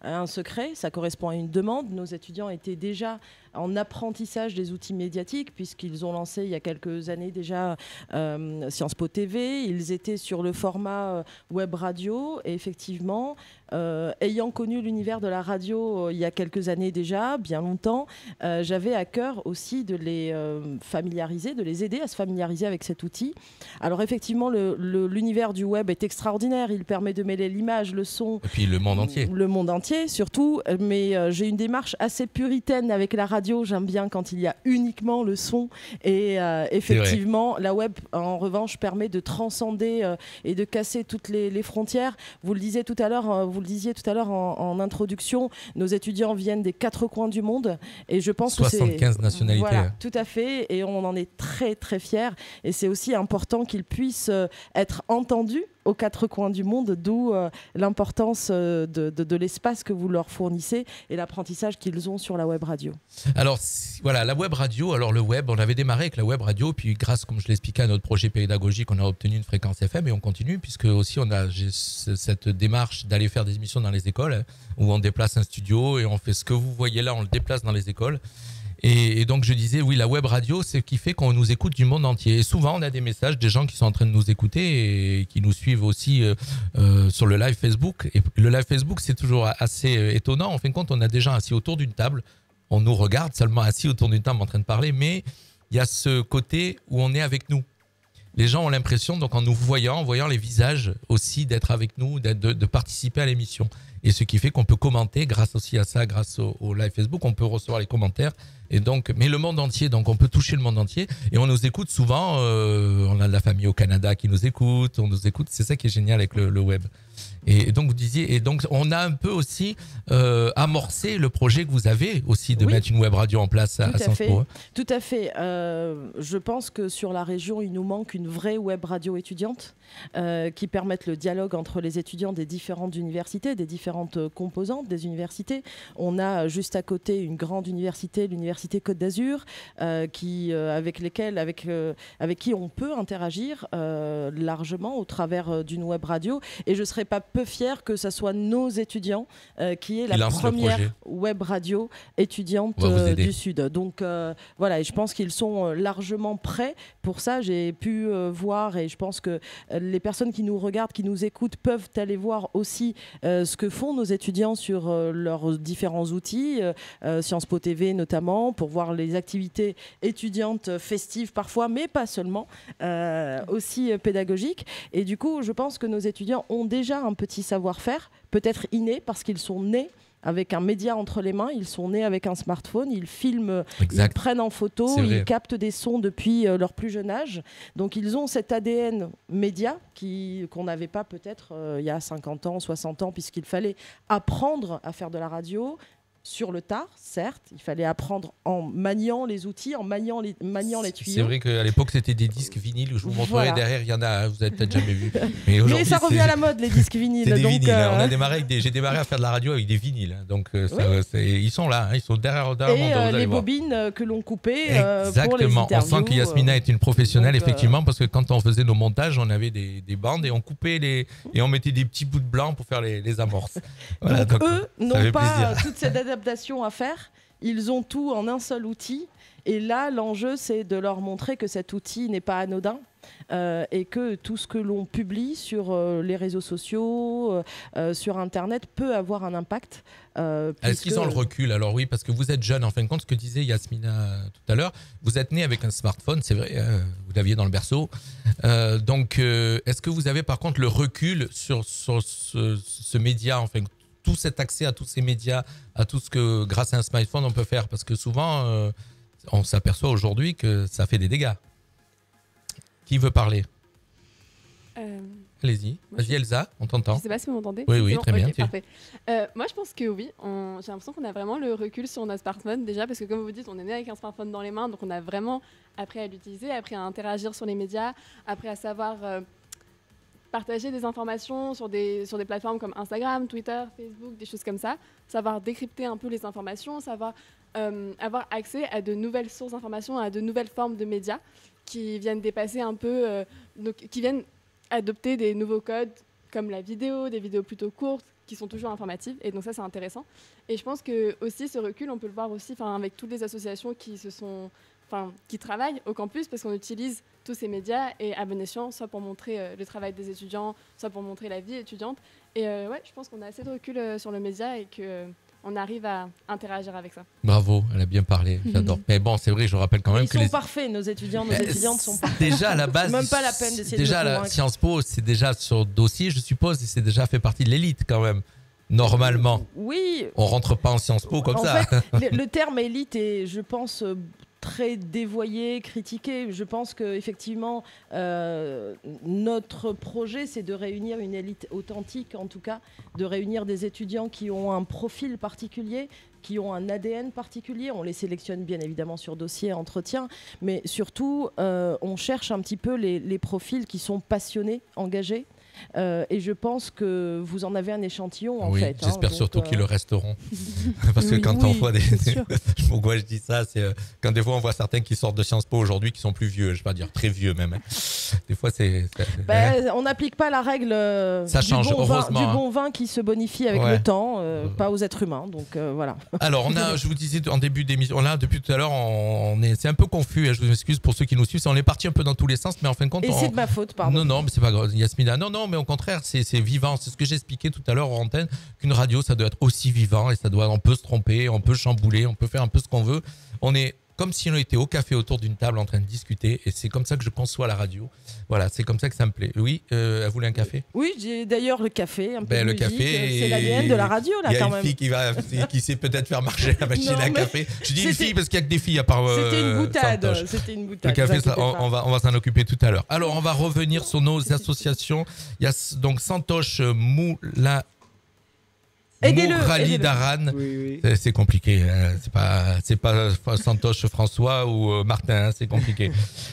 un secret, ça correspond à une demande. Nos étudiants étaient déjà en apprentissage des outils médiatiques, puisqu'ils ont lancé il y a quelques années déjà Sciences Po TV. Ils étaient sur le format web radio, et effectivement, ayant connu l'univers de la radio il y a quelques années déjà, bien longtemps, j'avais à cœur aussi de les familiariser, de les aider à se familiariser avec cet outil. Alors effectivement, l'univers du web est extraordinaire, il permet de mêler l'image, le son... Et puis le monde entier. Le monde entier surtout, mais j'ai une démarche assez puritaine avec la radio. J'aime bien quand il y a uniquement le son, et effectivement la web en revanche permet de transcender et de casser toutes les frontières. Vous le disiez tout à l'heure en introduction, nos étudiants viennent des 4 coins du monde, et je pense 75 nationalités. Voilà, tout à fait, et on en est très très fiers, et c'est aussi important qu'ils puissent être entendus aux 4 coins du monde, d'où l'importance de l'espace que vous leur fournissez et l'apprentissage qu'ils ont sur la web radio. Alors voilà, la web radio, le web, on avait démarré avec la web radio, puis grâce, comme je l'expliquais, à notre projet pédagogique, on a obtenu une fréquence FM, et on continue, puisque aussi j'ai cette démarche d'aller faire des émissions dans les écoles, où on déplace un studio et on fait ce que vous voyez là, on le déplace dans les écoles. Et donc je disais, oui, la web radio, c'est ce qui fait qu'on nous écoute du monde entier. Et souvent, on a des messages des gens qui sont en train de nous écouter et qui nous suivent aussi sur le live Facebook. Et le live Facebook, c'est toujours assez étonnant. En fin de compte, on a des gens assis autour d'une table. On nous regarde seulement assis autour d'une table en train de parler, mais il y a ce côté où on est avec nous. Les gens ont l'impression, donc en nous voyant, en voyant les visages aussi, d'être avec nous, de participer à l'émission. Et ce qui fait qu'on peut commenter grâce aussi à ça, grâce au live Facebook, on peut recevoir les commentaires. Et donc, mais le monde entier, donc on peut toucher le monde entier. Et on nous écoute souvent, on a de la famille au Canada qui nous écoute, on nous écoute. C'est ça qui est génial avec le web. Et donc vous disiez, et donc on a un peu aussi amorcé le projet que vous avez aussi de mettre une web radio en place à Sciences Po. Tout à fait. Je pense que sur la région, il nous manque une vraie web radio étudiante qui permette le dialogue entre les étudiants des différentes universités, des différentes composantes des universités. On a juste à côté une grande université, l'université Côte d'Azur, avec qui on peut interagir largement au travers d'une web radio. Et je ne serais pas peu fière que ce soit nos étudiants qui aient la première web radio étudiante du Sud. Donc voilà, et je pense qu'ils sont largement prêts pour ça. J'ai pu voir, et je pense que les personnes qui nous regardent, qui nous écoutent, peuvent aller voir aussi ce que font nos étudiants sur leurs différents outils, Sciences Po TV notamment, pour voir les activités étudiantes festives parfois, mais pas seulement, aussi pédagogiques. Et du coup, je pense que nos étudiants ont déjà un petit savoir-faire, peut-être inné, parce qu'ils sont nés avec un média entre les mains, ils sont nés avec un smartphone, ils filment, ils prennent en photo, ils captent des sons depuis leur plus jeune âge. Donc ils ont cet ADN média qu'on n'avait pas peut-être il y a 50 ans, 60 ans, puisqu'il fallait apprendre à faire de la radio, sur le tard, certes. Il fallait apprendre en maniant les outils, en maniant les tuyaux. C'est vrai qu'à l'époque, c'était des disques vinyles. Je vous montrerai derrière, il y en a, vous avez peut-être jamais vu. Mais ça revient à la mode, les disques vinyles. C'est des vinyles. J'ai démarré à faire de la radio avec des vinyles. Donc, ils sont là, ils sont derrière et les bobines que l'on coupait pour les Exactement. interviews. On sent que Yasmina est une professionnelle, effectivement, parce que quand on faisait nos montages, on avait des bandes et on coupait et on mettait des petits bouts de blanc pour faire les amorces. Voilà, donc eux n'ont pas toute cette adaptation à faire. Ils ont tout en un seul outil. Et là, l'enjeu, c'est de leur montrer que cet outil n'est pas anodin. Et que tout ce que l'on publie sur les réseaux sociaux, sur Internet, peut avoir un impact. Est-ce qu'ils ont le recul? Alors oui, parce que vous êtes jeune, en fin de compte, ce que disait Yasmina tout à l'heure, vous êtes né avec un smartphone, c'est vrai, vous l'aviez dans le berceau. Donc, est-ce que vous avez par contre le recul sur ce média, enfin, tout cet accès à tous ces médias, à tout ce que, grâce à un smartphone, on peut faire? Parce que souvent, on s'aperçoit aujourd'hui que ça fait des dégâts. Qui veut parler? Allez-y. Vas-y Elsa, on t'entend. Je ne sais pas si vous m'entendez. Oui, bon, très bien. Parfait. Moi, je pense que oui. J'ai l'impression qu'on a vraiment le recul sur notre smartphone déjà, parce que comme vous dites, on est né avec un smartphone dans les mains, donc on a vraiment appris à l'utiliser, appris à interagir sur les médias, appris à savoir partager des informations sur des plateformes comme Instagram, Twitter, Facebook, des choses comme ça, savoir décrypter un peu les informations, savoir avoir accès à de nouvelles sources d'informations, à de nouvelles formes de médias qui viennent dépasser un peu, qui viennent adopter des nouveaux codes comme la vidéo, des vidéos plutôt courtes qui sont toujours informatives, et donc ça c'est intéressant. Et je pense que aussi ce recul, on peut le voir aussi avec toutes les associations qui travaillent au campus, parce qu'on utilise tous ces médias et à bon escient, soit pour montrer le travail des étudiants, soit pour montrer la vie étudiante. Et ouais, je pense qu'on a assez de recul sur le média et que on arrive à interagir avec ça. Bravo, elle a bien parlé, j'adore. Mais bon, c'est vrai, je rappelle quand même ils sont parfaits, nos étudiants, nos étudiantes sont parfaits. Déjà à la base, même pas la peine d'essayer déjà de la Sciences Po, c'est déjà sur dossier, je suppose, et c'est déjà fait partie de l'élite quand même. Normalement. Oui. On rentre pas en Sciences Po comme en ça. Fait, le terme élite est, je pense, très dévoyé, critiqué. Je pense qu'effectivement, notre projet, c'est de réunir une élite authentique, en tout cas, de réunir des étudiants qui ont un profil particulier, qui ont un ADN particulier. On les sélectionne bien évidemment sur dossier, entretien, mais surtout, on cherche un petit peu les profils qui sont passionnés, engagés. Et je pense que vous en avez un échantillon en fait. J'espère surtout qu'ils le resteront. Parce que quand on voit pourquoi je dis ça, c'est quand des fois on voit certains qui sortent de Sciences Po aujourd'hui qui sont plus vieux, je vais pas dire très vieux même. Des fois on n'applique pas la règle ça change, du bon vin qui se bonifie avec le temps, pas aux êtres humains. Donc voilà. Alors je vous disais en début d'émission, là depuis tout à l'heure, c'est un peu confus. Je vous excuse pour ceux qui nous suivent, on est parti un peu dans tous les sens, mais en fin de compte. Et c'est de ma faute, pardon. Non, mais c'est pas grave, Yasmina. Non, mais au contraire, c'est vivant. C'est ce que j'expliquais tout à l'heure en antenne, qu'une radio, ça doit être aussi vivant et on peut se tromper, on peut chambouler, on peut faire un peu ce qu'on veut. On est comme si on était au café autour d'une table en train de discuter, et c'est comme ça que je conçois la radio. Voilà, c'est comme ça que ça me plaît. Oui, elle voulait un café? Oui, j'ai d'ailleurs le café, un peu de musique. Café, c'est l'ADN de la radio là quand même. Il y a une fille qui sait peut-être faire marcher la machine à café. Je dis une fille parce qu'il n'y a que des filles à part. C'était une boutade. C'était une boutade. Le café, on va s'en occuper tout à l'heure. Alors, on va revenir sur nos associations. Il y a donc Santosh Moula. Mourali Daran, oui. C'est compliqué, hein. c'est pas Santosh François ou Martin, hein. C'est compliqué.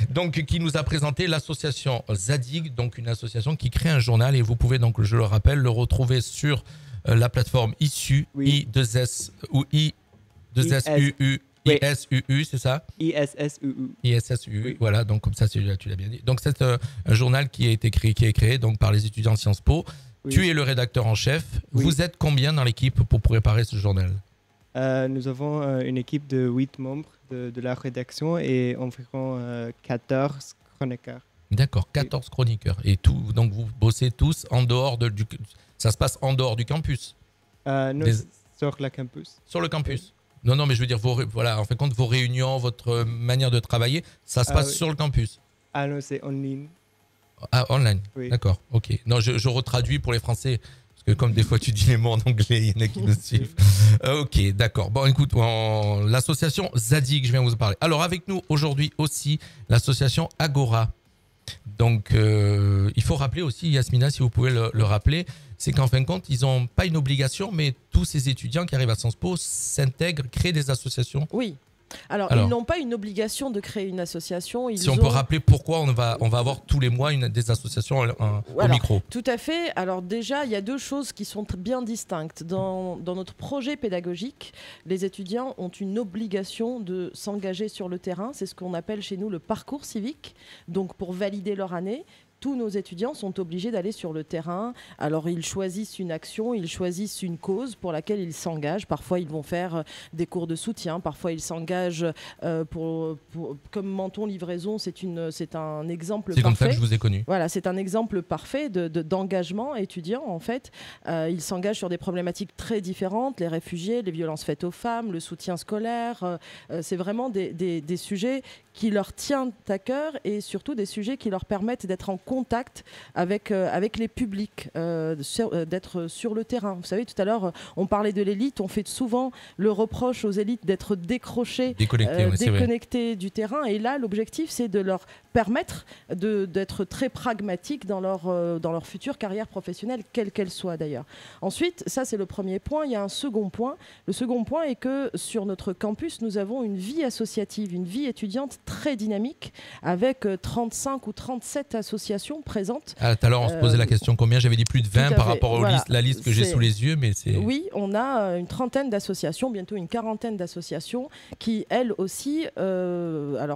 Donc qui nous a présenté l'association Zadig, donc une association qui crée un journal, et vous pouvez donc, je le rappelle, le retrouver sur la plateforme ISSU, I2S ou I2SUU. ISUU, c'est ça? ISSUU. ISSUU, oui. Voilà, donc comme ça, tu l'as bien dit. Donc c'est un journal qui est créé donc, par les étudiants de Sciences Po. Oui. Tu es le rédacteur en chef. Oui. Vous êtes combien dans l'équipe pour préparer ce journal? Nous avons une équipe de 8 membres de la rédaction et environ 14 chroniqueurs. D'accord, 14 chroniqueurs. Et donc vous bossez tous en dehors ça se passe en dehors du campus? Sur le campus. Sur le campus? Oui. Non, mais je veux dire, voilà, en fin de compte, vos réunions, votre manière de travailler, ça se passe sur le campus? Ah non, c'est en ligne. Ah, online, oui. D'accord, ok. Non, je retraduis pour les Français, parce que comme des fois tu dis les mots en anglais, il y en a qui nous suivent. Ok, d'accord. Bon, écoute, l'association Zadig, je viens vous en parler. Alors, avec nous aujourd'hui aussi, l'association Agora. Donc, il faut rappeler aussi, Yasmina, si vous pouvez le rappeler, c'est qu'en fin de compte, ils n'ont pas une obligation, mais tous ces étudiants qui arrivent à Sciences Po s'intègrent, créent des associations. Oui. Alors, ils n'ont pas une obligation de créer une association. Si on peut rappeler pourquoi on va avoir tous les mois des associations au micro. Tout à fait. Alors déjà, il y a deux choses qui sont bien distinctes. Dans notre projet pédagogique, les étudiants ont une obligation de s'engager sur le terrain. C'est ce qu'on appelle chez nous le parcours civique. Donc pour valider leur année, tous nos étudiants sont obligés d'aller sur le terrain. Alors, ils choisissent une action, ils choisissent une cause pour laquelle ils s'engagent. Parfois, ils vont faire des cours de soutien. Parfois, ils s'engagent comme Menton Livraison. C'est un exemple parfait. C'est comme ça que je vous ai connu. Voilà, c'est un exemple parfait d'engagement étudiant, en fait. Ils s'engagent sur des problématiques très différentes. Les réfugiés, les violences faites aux femmes, le soutien scolaire. C'est vraiment des sujets qui leur tiennent à cœur et surtout des sujets qui leur permettent d'être en contact avec les publics, d'être sur le terrain. Vous savez, tout à l'heure, on parlait de l'élite. On fait souvent le reproche aux élites d'être déconnectés du terrain. Et là, l'objectif, c'est de leur permettre d'être très pragmatiques dans leur future carrière professionnelle, quelle qu'elle soit d'ailleurs. Ensuite, ça, c'est le premier point. Il y a un second point. Le second point est que sur notre campus, nous avons une vie associative, une vie étudiante très dynamique, avec 35 ou 37 associations présentes. Tout à l'heure, on se posait la question combien. J'avais dit plus de 20 par rapport à la liste que j'ai sous les yeux. Mais oui, on a une trentaine d'associations, bientôt une quarantaine d'associations qui, elles aussi,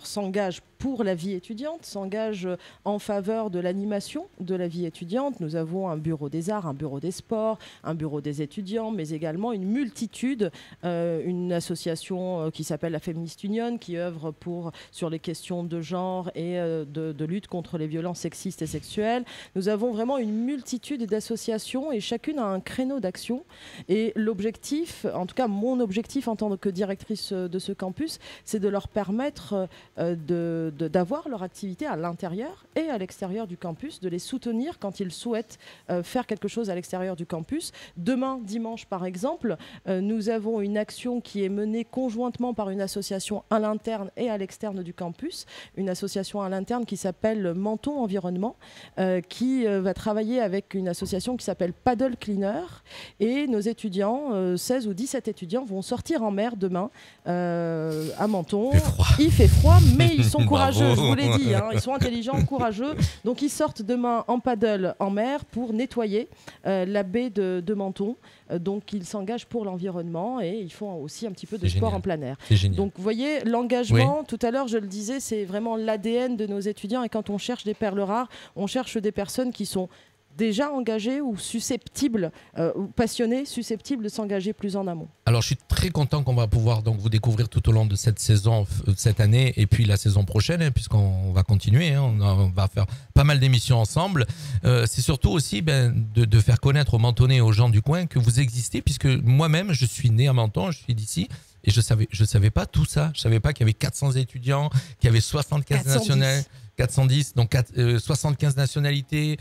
s'engagent pour la vie étudiante, s'engagent en faveur de l'animation de la vie étudiante. Nous avons un bureau des arts, un bureau des sports, un bureau des étudiants, mais également une multitude, une association qui s'appelle la Feminist Union, qui œuvre sur les questions de genre et de lutte contre les violences sexistes et sexuelles. Nous avons vraiment une multitude d'associations et chacune a un créneau d'action. Et l'objectif, en tout cas mon objectif en tant que directrice de ce campus, c'est de leur permettre d'avoir leur activité à l'intérieur et à l'extérieur du campus, de les soutenir quand ils souhaitent faire quelque chose à l'extérieur du campus. Demain, dimanche par exemple, nous avons une action qui est menée conjointement par une association à l'interne et à l'externe du campus, une association à l'interne qui s'appelle Menton Environnement, qui va travailler avec une association qui s'appelle Paddle Cleaner, et nos étudiants, 16 ou 17 étudiants, vont sortir en mer demain à Menton. Il fait froid, mais ils sont courageux, je vous l'ai dit, hein, ils sont intelligents, courageux, donc ils sortent demain en paddle en mer pour nettoyer la baie de Menton. Donc ils s'engagent pour l'environnement et ils font aussi un petit peu de sport en plein air. Donc vous voyez, l'engagement, tout à l'heure je le disais, c'est vraiment l'ADN de nos étudiants, et quand on cherche des perles rares, on cherche des personnes qui sont déjà engagés ou susceptibles, ou passionnés, susceptibles de s'engager plus en amont. Alors je suis très content qu'on va pouvoir donc vous découvrir tout au long de cette saison, cette année, et puis la saison prochaine, hein, puisqu'on va continuer, hein, on va faire pas mal d'émissions ensemble. C'est surtout aussi de faire connaître aux Mentonnais et aux gens du coin que vous existez, puisque moi-même je suis né à Menton, je suis d'ici. Et je savais pas tout ça. Je savais pas qu'il y avait 400 étudiants, qu'il y avait 75 nationalités. 410, donc 75 nationalités,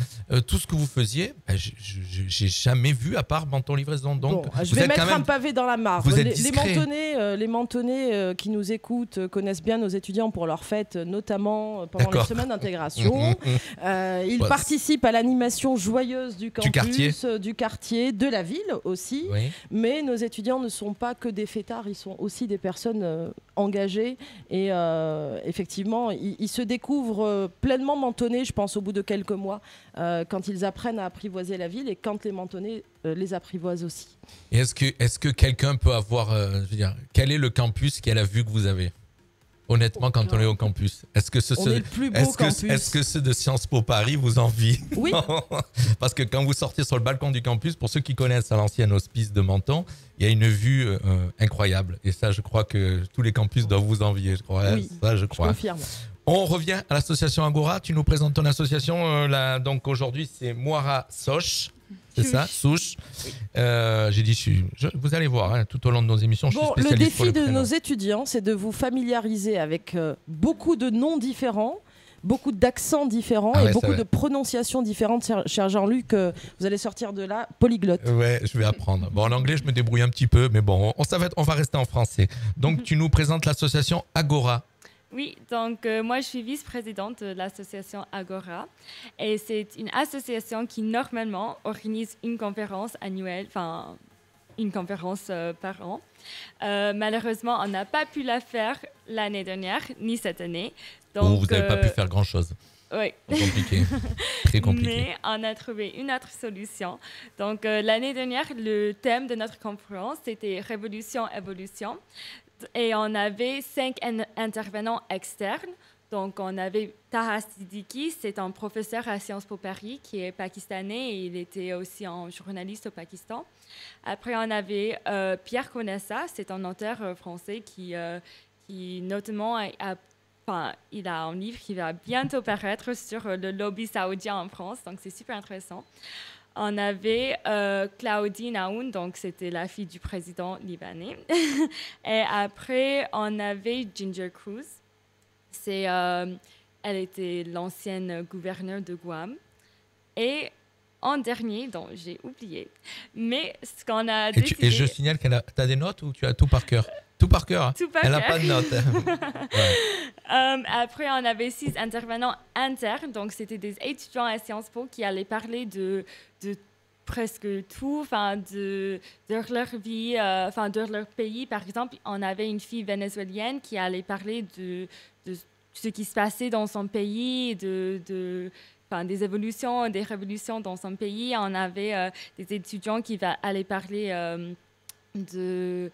tout ce que vous faisiez, j'ai jamais vu à part Menton Livraison. Donc, je vais mettre un pavé dans la mare. Les Mentonnais qui nous écoutent connaissent bien nos étudiants pour leurs fêtes, notamment pendant les semaines d'intégration. Ils participent à l'animation joyeuse du campus, du quartier, de la ville aussi. Oui. Mais nos étudiants ne sont pas que des fêtards, ils sont aussi des personnes engagées. Et effectivement, ils se découvrent pleinement mentonnés, je pense, au bout de quelques mois, quand ils apprennent à apprivoiser la ville et quand les Mentonnais les apprivoisent aussi. Et est-ce que quelqu'un peut avoir, quel est le campus qui a la vue que vous avez ? Honnêtement, quand on est au campus, est-ce que ceux de Sciences Po Paris vous envient ? Oui. Parce que quand vous sortez sur le balcon du campus, pour ceux qui connaissent à l'ancienne hospice de Menton, il y a une vue incroyable. Et ça, je crois que tous les campus doivent vous envier. Je crois. Oui, ça, je crois. Je confirme. On revient à l'association Agora. Tu nous présentes ton association. Donc aujourd'hui, c'est Moira Soch. C'est ça, Souche. Oui. J'ai dit, vous allez voir, hein, tout au long de nos émissions, je suis spécialiste pour le défi de nos étudiants, c'est de vous familiariser avec beaucoup de noms différents, beaucoup d'accents différents et beaucoup de prononciations différentes. Cher Jean-Luc, vous allez sortir de là polyglotte. Ouais, je vais apprendre. Bon, en anglais, je me débrouille un petit peu, mais bon, on va rester en français. Donc, tu nous présentes l'association Agora. Oui, donc moi je suis vice-présidente de l'association Agora et c'est une association qui normalement organise une conférence annuelle, enfin une conférence par an. Malheureusement, on n'a pas pu la faire l'année dernière ni cette année. Donc, vous n'avez pas pu faire grand-chose. Oui. Compliqué. Très compliqué. Mais on a trouvé une autre solution. Donc l'année dernière, le thème de notre conférence, c'était Révolution-Évolution. Et on avait 5 intervenants externes. Donc, on avait Taha Siddiqui, c'est un professeur à Sciences Po Paris qui est pakistanais et il était aussi un journaliste au Pakistan. Après, on avait Pierre Conessa, c'est un auteur français qui notamment il a un livre qui va bientôt paraître sur le lobby saoudien en France, donc c'est super intéressant. On avait Claudine Aoun, donc c'était la fille du président libanais. Et après, on avait Ginger Cruz. Elle était l'ancienne gouverneure de Guam. Et en dernier, dont j'ai oublié, mais ce qu'on a décidé... Et je signale tu as des notes ou tu as tout par cœur? Tout par cœur. Tout par Elle cœur. n'a pas de notes. Ouais. Après, on avait 6 intervenants internes. Donc, c'était des étudiants à Sciences Po qui allaient parler de presque tout, de leur vie, de leur pays. Par exemple, on avait une fille vénézuélienne qui allait parler de ce qui se passait dans son pays, des évolutions, des révolutions dans son pays. On avait des étudiants qui allaient parler de...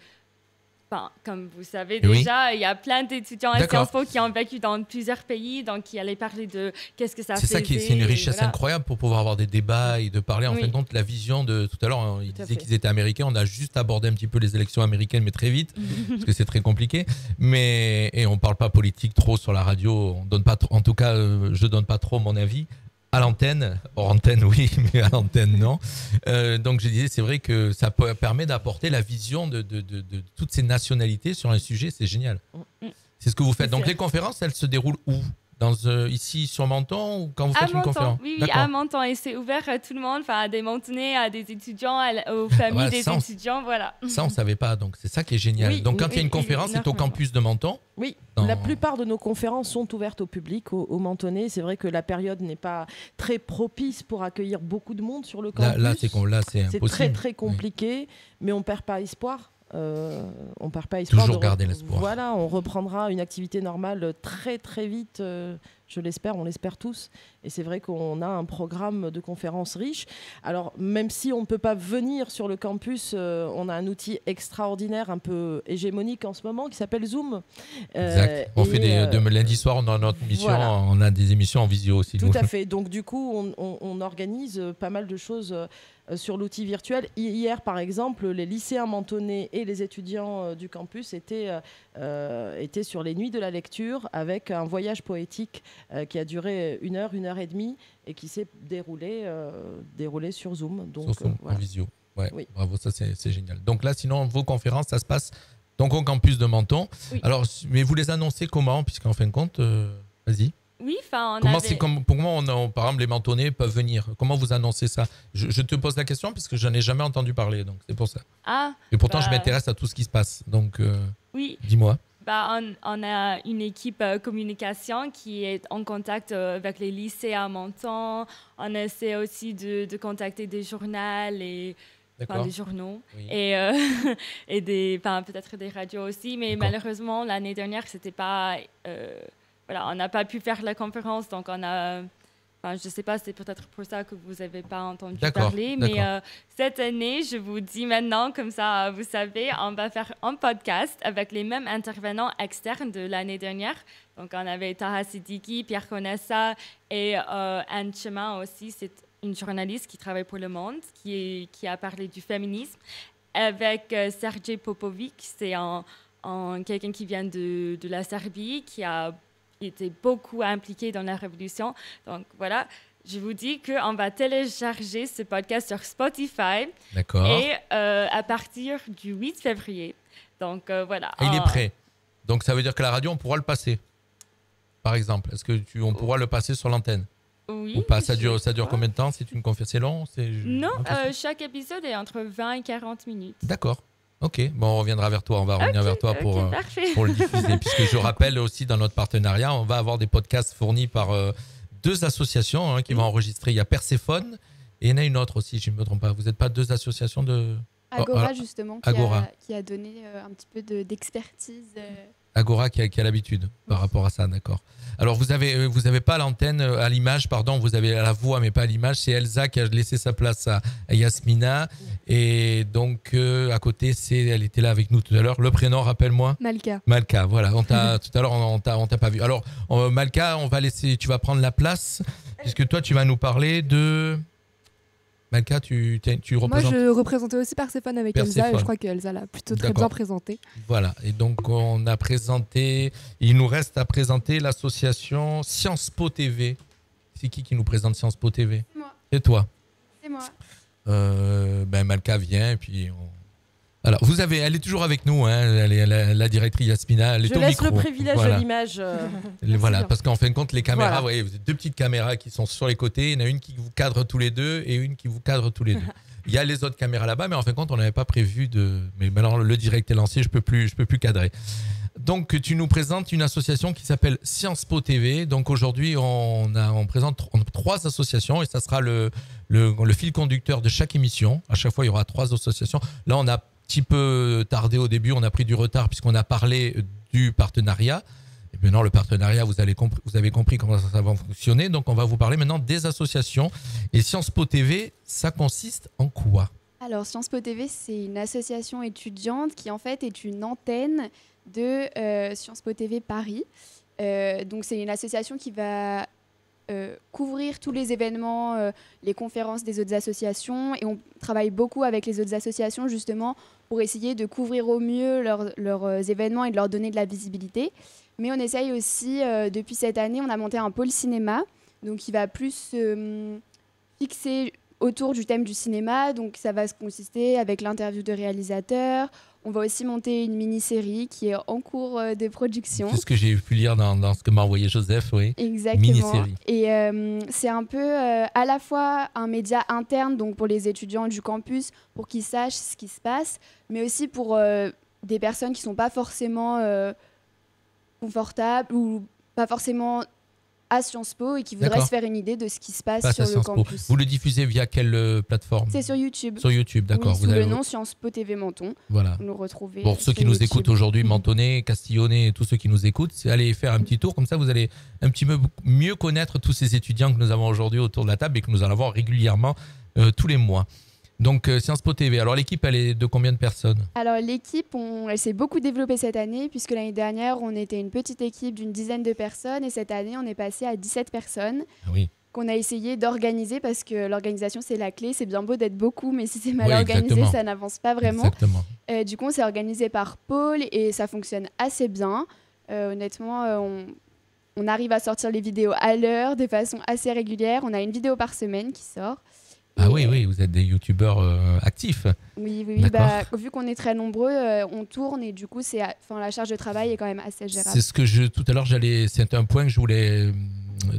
comme vous savez déjà, il y a plein d'étudiants à Sciences Po qui ont vécu dans plusieurs pays, donc qui allaient parler de qu'est-ce que ça faisait. C'est une richesse incroyable pour pouvoir avoir des débats et de parler. En fin de compte, la vision de tout à l'heure, ils disaient qu'ils étaient américains. On a juste abordé un petit peu les élections américaines, mais très vite, parce que c'est très compliqué. Et on ne parle pas politique trop sur la radio. On donne pas en tout cas, je ne donne pas trop mon avis. À l'antenne, hors antenne oui, mais à l'antenne non. Donc je disais, c'est vrai que ça permet d'apporter la vision de toutes ces nationalités sur un sujet, c'est génial. C'est ce que vous faites. Donc les conférences, elles se déroulent où? Ici sur Menton ou quand vous faites une conférence? Oui, à Menton, et c'est ouvert à tout le monde, à des Mentonais, à des étudiants, aux familles des étudiants, voilà. Ça, on ne savait pas, donc c'est ça qui est génial. Oui, donc quand il y a une conférence, c'est au campus de Menton? Oui, la plupart de nos conférences sont ouvertes au public, aux Mentonnais. C'est vrai que la période n'est pas très propice pour accueillir beaucoup de monde sur le campus. Là, c'est impossible. C'est très, très compliqué, mais on ne perd pas espoir. On perd pas espoir. Toujours garder l'espoir. Voilà, on reprendra une activité normale très très vite, je l'espère, on l'espère tous. Et c'est vrai qu'on a un programme de conférences riche. Alors même si on ne peut pas venir sur le campus, on a un outil extraordinaire, un peu hégémonique en ce moment, qui s'appelle Zoom. Exact. On fait de lundi soir, on a notre émission, on a des émissions en visio aussi. Tout à fait. Donc du coup, on organise pas mal de choses sur l'outil virtuel. Hier, par exemple, les lycéens mentonnais et les étudiants du campus étaient sur les nuits de la lecture avec un voyage poétique qui a duré 1 heure, 1 heure et demie et qui s'est déroulé sur Zoom. Donc, sur Zoom, en visio. Ouais, oui. Bravo, ça c'est génial. Donc là, sinon, vos conférences, ça se passe donc au campus de Menton. Oui. Alors, mais vous les annoncez comment? Puisqu'en fin de compte, vas-y. Oui, pour moi, par exemple, les Mentonnais peuvent venir. Comment vous annoncez ça? Je te pose la question parce que je n'en ai jamais entendu parler, donc c'est pour ça. Et pourtant, je m'intéresse à tout ce qui se passe. Donc, oui. Dis-moi. On a une équipe communication qui est en contact avec les lycées à Menton. On essaie aussi de contacter des journaux et des journaux et peut-être des radios aussi. Mais malheureusement, l'année dernière, c'était pas... on n'a pas pu faire la conférence, donc on a... je ne sais pas, c'est peut-être pour ça que vous n'avez pas entendu parler, mais cette année, je vous dis maintenant, comme ça, vous savez, on va faire un podcast avec les mêmes intervenants externes de l'année dernière. Donc, on avait Taha Siddiqui, Pierre Conessa et Anne Chemin aussi, c'est une journaliste qui travaille pour Le Monde, qui a parlé du féminisme, avec Sergej Popovic, c'est quelqu'un qui vient de la Serbie, qui a était beaucoup impliqué dans la révolution. Donc voilà, je vous dis qu'on va télécharger ce podcast sur Spotify. D'accord. Et à partir du 8 février. Donc voilà. Et il est prêt. Donc ça veut dire que la radio, on pourra le passer. Par exemple, est-ce que on pourra le passer sur l'antenne? Oui. Ou pas? Ça dure combien de temps? C'est long? Non, chaque épisode est entre 20 et 40 minutes. D'accord. Ok, bon, on reviendra vers toi. On va revenir vers toi pour le diffuser. Puisque je rappelle aussi, dans notre partenariat, on va avoir des podcasts fournis par 2 associations qui vont enregistrer. Il y a Perséphone et il y en a une autre aussi, je ne me trompe pas. Vous n'êtes pas 2 associations de... Agora, justement, qui a donné un petit peu d'expertise. Agora qui a l'habitude par rapport à ça, d'accord. Alors vous avez pas l'antenne à l'image, pardon, vous avez à la voix mais pas à l'image. C'est Elsa qui a laissé sa place à Yasmina et donc à côté elle était là avec nous tout à l'heure. Le prénom, rappelle-moi. Malka, voilà. Tout à l'heure on t'a pas vu. Alors Malka, tu vas prendre la place puisque toi tu vas nous parler de... Malka, tu représentes... Moi, je représentais aussi Perséphone avec Elsa et je crois qu'Elsa l'a plutôt très bien présenté. Voilà, et donc il nous reste à présenter l'association Sciences Po TV. C'est qui nous présente Sciences Po TV? Moi. C'est toi? C'est moi. Malka vient et puis... Alors, elle est toujours avec nous, hein, la directrice Yasmina. Elle est au micro. Je laisse le privilège de l'image. Voilà, parce qu'en fin de compte, les caméras, vous voyez, vous avez 2 petites caméras qui sont sur les côtés. Il y en a une qui vous cadre tous les 2 et une qui vous cadre tous les 2. Il y a les autres caméras là-bas, mais en fin de compte, on n'avait pas prévu de... Mais maintenant, le direct est lancé, je peux plus cadrer. Donc, tu nous présentes une association qui s'appelle Sciences Po TV. Donc, aujourd'hui, on présente 3 associations et ça sera le fil conducteur de chaque émission. À chaque fois, il y aura 3 associations. Là, on a petit peu tardé au début, on a pris du retard puisqu'on a parlé du partenariat. Et maintenant, le partenariat, vous avez compris comment ça va fonctionner. Donc, on va vous parler maintenant des associations. Et Sciences Po TV, ça consiste en quoi? Alors, Sciences Po TV, c'est une association étudiante qui, en fait, est une antenne de Sciences Po TV Paris. Donc, c'est une association qui va couvrir tous les événements, les conférences des autres associations, et on travaille beaucoup avec les autres associations justement pour essayer de couvrir au mieux leurs événements et de leur donner de la visibilité. Mais on essaye aussi, depuis cette année, on a monté un pôle cinéma, donc qui va plus fixer autour du thème du cinéma. Donc ça va se consister avec l'interview de réalisateurs. On va aussi monter une mini-série qui est en cours de production. C'est ce que j'ai pu lire dans ce que m'a envoyé Joseph, oui. Exactement. Mini-série. Et c'est un peu à la fois un média interne, donc pour les étudiants du campus, pour qu'ils sachent ce qui se passe, mais aussi pour des personnes qui ne sont pas forcément confortables ou pas forcément à Sciences Po et qui voudraient se faire une idée de ce qui se passe sur le campus. Vous le diffusez via quelle plateforme? C'est sur YouTube. Sur YouTube, d'accord. Oui, sous le nom Sciences Po TV Menton. Voilà. Vous nous retrouvez. Pour ceux qui nous écoutent aujourd'hui, Mentonnais, Castillonnais, tous ceux qui nous écoutent, allez faire un petit tour. Comme ça, vous allez un petit peu mieux connaître tous ces étudiants que nous avons aujourd'hui autour de la table et que nous allons avoir régulièrement tous les mois. Donc, Sciences Po TV. Alors, l'équipe, elle est de combien de personnes? Alors, l'équipe, elle s'est beaucoup développée cette année, puisque l'année dernière, on était une petite équipe d'une dizaine de personnes, et cette année, on est passé à 17 personnes. Oui. Qu'on a essayé d'organiser, parce que l'organisation, c'est la clé. C'est bien beau d'être beaucoup, mais si c'est mal organisé, ça n'avance pas vraiment. Du coup, on s'est organisé par pôle, et ça fonctionne assez bien. Honnêtement, on arrive à sortir les vidéos à l'heure, de façon assez régulière. On a une vidéo par semaine qui sort. Ah oui, vous êtes des youtubeurs actifs. Oui, vu qu'on est très nombreux, on tourne et du coup, la charge de travail est quand même assez gérable. C'est ce que tout à l'heure, c'est un point que je voulais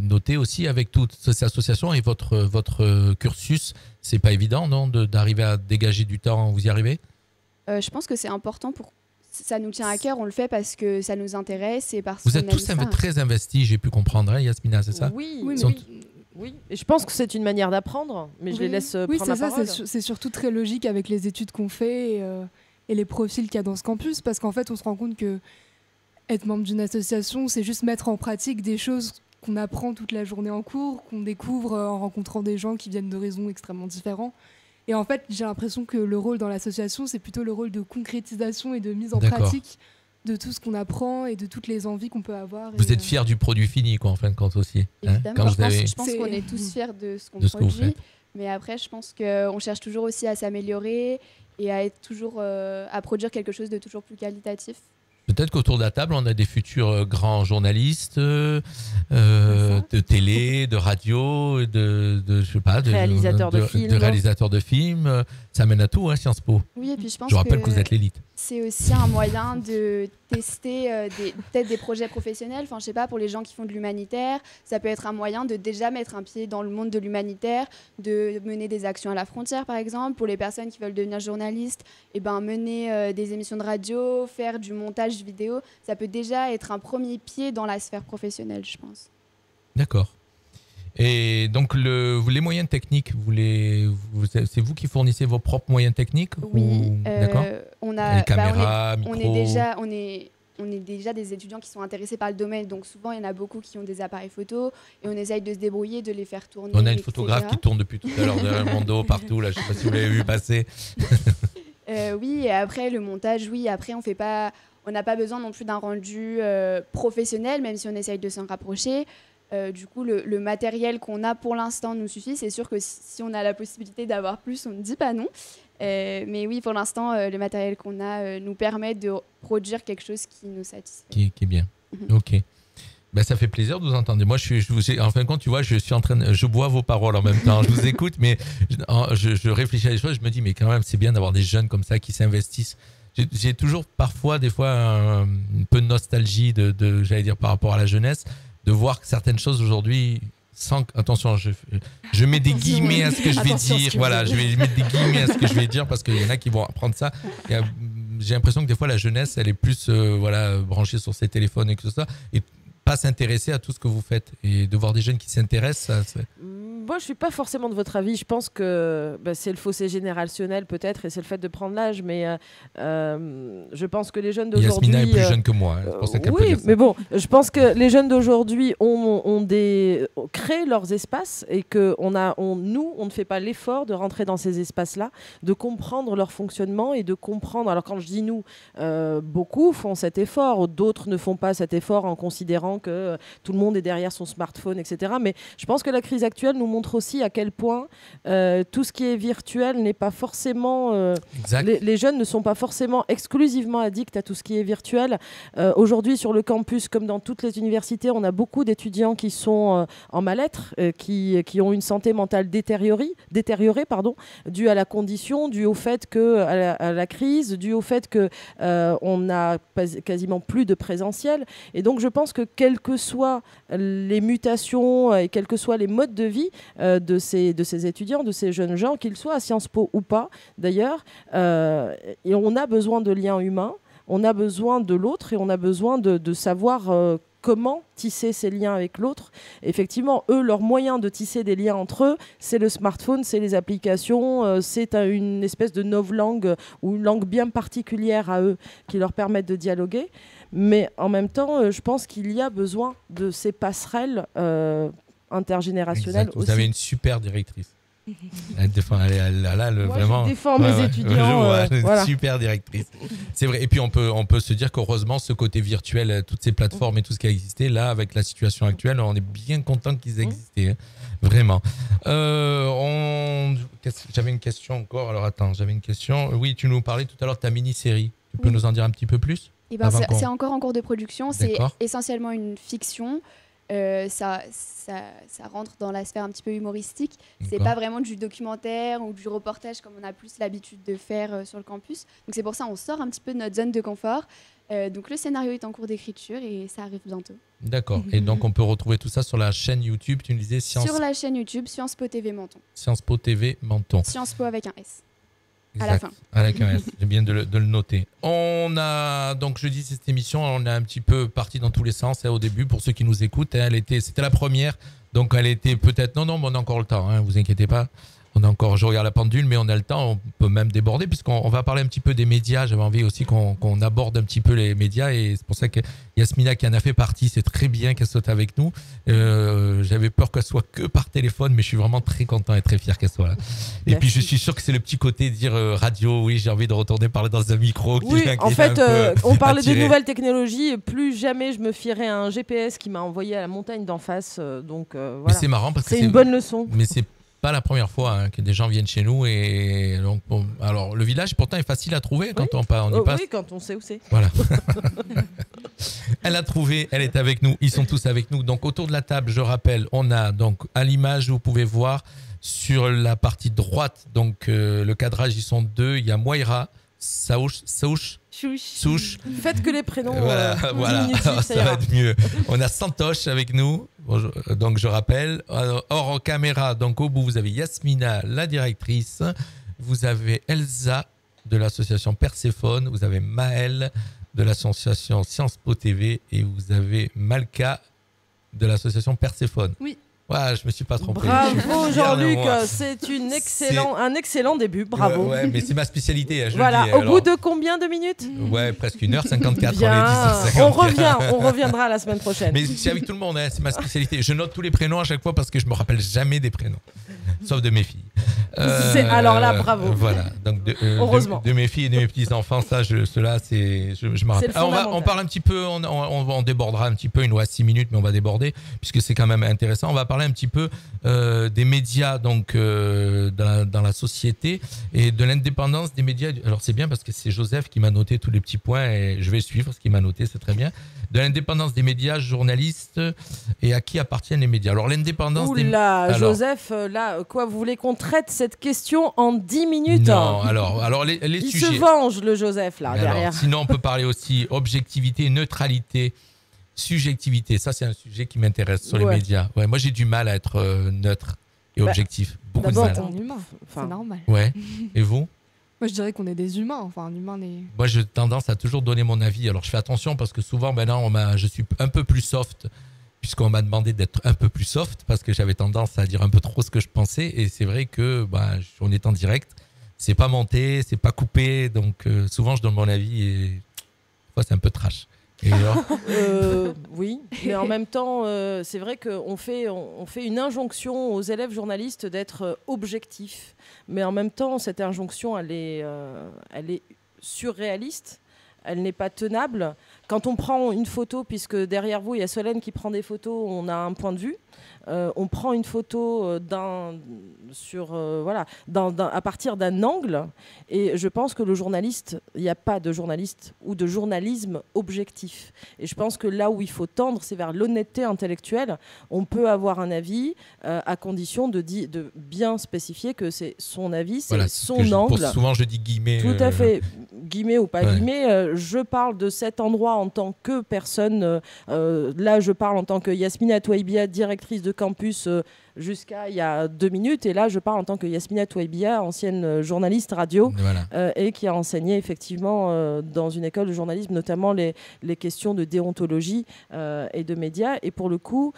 noter aussi avec toutes ces associations et votre cursus. C'est pas évident, non, d'arriver à dégager du temps. Vous y arrivez? Je pense que c'est important ça nous tient à cœur, on le fait parce que ça nous intéresse et parce Vous êtes tous très investis, j'ai pu comprendre, hein, Yasmina, c'est ça? Oui, et je pense que c'est une manière d'apprendre, mais je les laisse prendre la parole. C'est surtout très logique avec les études qu'on fait et les profils qu'il y a dans ce campus, parce qu'en fait, on se rend compte que être membre d'une association, c'est juste mettre en pratique des choses qu'on apprend toute la journée en cours, qu'on découvre en rencontrant des gens qui viennent d'horizons extrêmement différents. Et en fait, j'ai l'impression que le rôle dans l'association, c'est plutôt le rôle de concrétisation et de mise en pratique de tout ce qu'on apprend et de toutes les envies qu'on peut avoir. Vous êtes fiers du produit fini, quoi, en fin de compte aussi. Évidemment, je pense qu'on est tous fiers de ce qu'on produit. Mais après, je pense qu'on cherche toujours aussi à s'améliorer et à être toujours à produire quelque chose de toujours plus qualitatif. Peut-être qu'autour de la table, on a des futurs grands journalistes de télé, de radio, de réalisateurs de films. De réalisateurs de films. Ça mène à tout, hein, Sciences Po. Oui, et puis je pense Je rappelle que vous êtes l'élite. C'est aussi un moyen de tester peut-être des projets professionnels. Enfin, je sais pas, pour les gens qui font de l'humanitaire, ça peut être un moyen de déjà mettre un pied dans le monde de l'humanitaire, de mener des actions à la frontière, par exemple. Pour les personnes qui veulent devenir journalistes, mener des émissions de radio, faire du montage vidéo, ça peut déjà être un premier pied dans la sphère professionnelle, je pense. D'accord. Et donc, les moyens techniques, c'est vous qui fournissez vos propres moyens techniques? Oui, d'accord. On a les caméras, micros. On est déjà des étudiants qui sont intéressés par le domaine, donc souvent il y en a beaucoup qui ont des appareils photo et on essaye de se débrouiller, de les faire tourner. On a une photographe qui tourne depuis tout à l'heure derrière mon dos, partout, là, je ne sais pas si vous l'avez vu passer. Oui, et après le montage, après on n'a pas besoin non plus d'un rendu professionnel, même si on essaye de s'en rapprocher. Du coup, le matériel qu'on a pour l'instant nous suffit. C'est sûr que si on a la possibilité d'avoir plus, on ne dit pas non. Mais oui, pour l'instant, le matériel qu'on a nous permet de produire quelque chose qui nous satisfait. Qui est bien. Ok. Ben, ça fait plaisir de vous entendre. Moi, en fin de compte, tu vois, je bois vos paroles en même temps. Je vous écoute, mais je réfléchis à des choses. Je me dis, mais quand même, c'est bien d'avoir des jeunes comme ça qui s'investissent. J'ai toujours, des fois, un peu de nostalgie j'allais dire, par rapport à la jeunesse, de voir que certaines choses aujourd'hui, attention, je mets des guillemets à ce que je vais dire. Voilà, je vais mettre des guillemets à ce que je vais dire parce qu'il y en a qui vont apprendre ça. J'ai l'impression que des fois, la jeunesse, elle est plus branchée sur ses téléphones et tout ça. Et pas s'intéresser à tout ce que vous faites. Et de voir des jeunes qui s'intéressent, ça... Moi, je ne suis pas forcément de votre avis. Je pense que c'est le fossé générationnel peut-être et c'est le fait de prendre l'âge. Mais je pense que les jeunes d'aujourd'hui... Yasmina est plus jeune que moi. C'est pour ça qu'elle peut dire ça. Mais bon, je pense que les jeunes d'aujourd'hui créent leurs espaces et que nous, on ne fait pas l'effort de rentrer dans ces espaces-là, de comprendre leur fonctionnement et de comprendre... Alors quand je dis nous, beaucoup font cet effort. D'autres ne font pas cet effort en considérant que tout le monde est derrière son smartphone, etc. Mais je pense que la crise actuelle nous montre aussi à quel point tout ce qui est virtuel n'est pas forcément... les jeunes ne sont pas forcément exclusivement addicts à tout ce qui est virtuel. Aujourd'hui, sur le campus, comme dans toutes les universités, on a beaucoup d'étudiants qui sont en mal-être, qui ont une santé mentale détériorée, due à la condition, due au fait à la crise, due au fait qu'on n'a quasiment plus de présentiel. Et donc, je pense que quelles que soient les mutations et quels que soient les modes de vie de ces étudiants, de ces jeunes gens, qu'ils soient à Sciences Po ou pas d'ailleurs, et on a besoin de liens humains, on a besoin de l'autre et on a besoin de savoir comment tisser ces liens avec l'autre. Effectivement, eux, leur moyen de tisser des liens entre eux, c'est le smartphone, c'est les applications, c'est une espèce de novlangue ou une langue bien particulière à eux qui leur permettent de dialoguer. Mais en même temps, je pense qu'il y a besoin de ces passerelles intergénérationnelles aussi. Vous avez une super directrice. Elle défend, vraiment. Je défends mes étudiants. Une super directrice. C'est vrai. Et puis on peut se dire qu'heureusement, ce côté virtuel, toutes ces plateformes et tout ce qui a existé, là, avec la situation actuelle, on est bien content qu'ils existaient. Hein. Vraiment. J'avais une question encore. Alors attends, j'avais une question. Oui, tu nous parlais tout à l'heure de ta mini-série. Tu peux nous en dire un petit peu plus? C'est encore en cours de production. C'est essentiellement une fiction. Ça rentre dans la sphère un petit peu humoristique. C'est pas vraiment du documentaire ou du reportage comme on a plus l'habitude de faire sur le campus. Donc c'est pour ça qu'on sort un petit peu de notre zone de confort. Donc le scénario est en cours d'écriture et ça arrive bientôt. D'accord. Et donc on peut retrouver tout ça sur la chaîne YouTube. Tu nous disais sur la chaîne YouTube Sciences Po TV Menton. Sciences Po TV Menton. Sciences Po avec un S. Exact. À la fin. Avec un S. J'ai bien de le noter. On a donc jeudi cette émission, on est un petit peu parti dans tous les sens. Au début, pour ceux qui nous écoutent, c'était la première, donc elle était peut-être non, mais on a encore le temps. Vous inquiétez pas. Je regarde la pendule, mais on a le temps, on peut même déborder, puisqu'on va parler un petit peu des médias. J'avais envie aussi qu'on aborde un petit peu les médias, et c'est pour ça que Yasmina, qui en a fait partie, c'est très bien qu'elle soit avec nous. J'avais peur qu'elle soit que par téléphone, mais je suis vraiment très content et très fier qu'elle soit là. Et Merci. Puis je suis sûr que c'est le petit côté de dire radio, oui, j'ai envie de retourner parler dans un micro. Oui, en fait, on parlait de nouvelles technologies, plus jamais je me fierai à un GPS qui m'a envoyé à la montagne d'en face. Donc voilà. C'est marrant parce que c'est une bonne leçon. Mais pas la première fois que des gens viennent chez nous. Et donc, bon, alors, le village, pourtant, est facile à trouver quand on y passe. Oui, quand on sait où c'est. Voilà. Elle a trouvé, elle est avec nous, ils sont tous avec nous. Donc, autour de la table, je rappelle, on a donc à l'image, vous pouvez voir sur la partie droite, donc le cadrage, ils sont 2. Il y a Moira, Souche. Faites que les prénoms. Voilà. Ça va être mieux. On a Santosh avec nous. Bonjour. Donc je rappelle, hors caméra, donc au bout vous avez Yasmina, la directrice. Vous avez Elsa de l'association Perséphone. Vous avez Maëlle de l'association Sciences Po TV et vous avez Malka de l'association Perséphone. Oui. Ouais, je me suis pas trompé. Bravo Jean-Luc, c'est un excellent début, bravo. Ouais, mais c'est ma spécialité. Voilà, au bout de combien de minutes? Ouais, presque 1h54. Bien. On reviendra la semaine prochaine. Mais c'est avec tout le monde, c'est ma spécialité. Je note tous les prénoms à chaque fois parce que je me rappelle jamais des prénoms, sauf de mes filles. Alors là, bravo. Voilà, donc heureusement. De mes filles et de mes petits-enfants, cela, je me rappelle. On parle un petit peu, on débordera un petit peu, il nous reste 6 minutes, mais on va déborder puisque c'est quand même intéressant. On va parler un petit peu des médias donc dans la société et de l'indépendance des médias. Alors c'est bien parce que c'est Joseph qui m'a noté tous les petits points et je vais suivre ce qu'il m'a noté, c'est très bien. De l'indépendance des médias, journalistes et à qui appartiennent les médias. Alors l'indépendance Joseph, là, quoi, vous voulez qu'on traite cette question en 10 minutes? Non, alors les Il sujets. se venge le Joseph là derrière. Alors, sinon on peut parler aussi objectivité, neutralité. Subjectivité, ça c'est un sujet qui m'intéresse sur les médias. Ouais, moi j'ai du mal à être neutre et objectif. Beaucoup de mal. D'abord, t'es un humain, c'est normal. Ouais. Et vous? Moi je dirais qu'on est des humains. Enfin, un humain n'est. Moi j'ai tendance à toujours donner mon avis. Alors je fais attention parce que souvent maintenant je suis un peu plus soft puisqu'on m'a demandé d'être un peu plus soft parce que j'avais tendance à dire un peu trop ce que je pensais et c'est vrai que on est en direct, c'est pas monté, c'est pas coupé, donc souvent je donne mon avis et parfois c'est un peu trash. Oui, mais en même temps, c'est vrai qu'on fait une injonction aux élèves journalistes d'être objectifs. Mais en même temps, cette injonction, elle est surréaliste. Elle n'est pas tenable. Quand on prend une photo, puisque derrière vous, il y a Solène qui prend des photos, on a un point de vue. On prend une photo à partir d'un angle et je pense que le journaliste, il n'y a pas de journaliste ou de journalisme objectif et je pense que là où il faut tendre c'est vers l'honnêteté intellectuelle. On peut avoir un avis à condition de bien spécifier que c'est son avis, c'est son angle. Souvent je dis guillemets. Tout à fait, guillemets ou pas guillemets, je parle de cet endroit en tant que personne, là je parle en tant que Yasmina Touaibia, directrice de campus jusqu'à il y a 2 minutes et là je parle en tant que Yasmina Touaibia, ancienne journaliste radio et qui a enseigné effectivement dans une école de journalisme notamment les questions de déontologie et de médias et pour le coup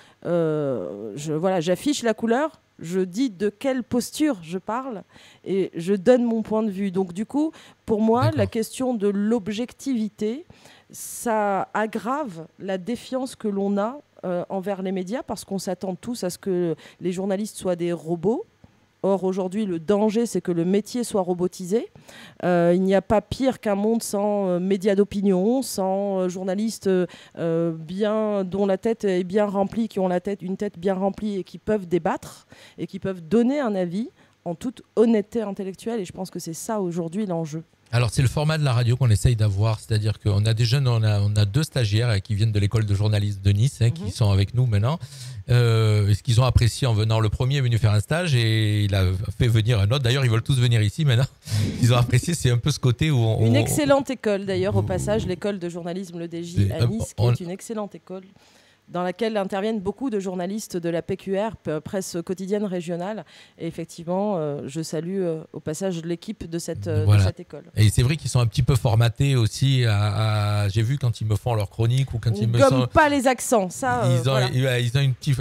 j'affiche la couleur, je dis de quelle posture je parle et je donne mon point de vue. Donc du coup pour moi la question de l'objectivité ça aggrave la défiance que l'on a envers les médias parce qu'on s'attend tous à ce que les journalistes soient des robots. Or, aujourd'hui, le danger, c'est que le métier soit robotisé. Il n'y a pas pire qu'un monde sans médias d'opinion, sans journalistes dont la tête est bien remplie, qui ont une tête bien remplie et qui peuvent débattre et qui peuvent donner un avis en toute honnêteté intellectuelle. Et je pense que c'est ça aujourd'hui l'enjeu. Alors c'est le format de la radio qu'on essaye d'avoir, c'est-à-dire qu'on a des jeunes, on a 2 stagiaires qui viennent de l'école de journalisme de Nice, qui sont avec nous maintenant. Ce qu'ils ont apprécié en venant, le premier est venu faire un stage et il a fait venir un autre. D'ailleurs, ils veulent tous venir ici maintenant. Ils ont apprécié, c'est un peu ce côté où une excellente école d'ailleurs au passage, l'école de journalisme Le DJ à Nice, qui est une excellente école dans laquelle interviennent beaucoup de journalistes de la PQR, presse quotidienne régionale. Et effectivement, je salue au passage l'équipe de cette école. Et c'est vrai qu'ils sont un petit peu formatés aussi. J'ai vu quand ils me font leur chronique ou quand ils me gomme pas les accents, ça. Ils ont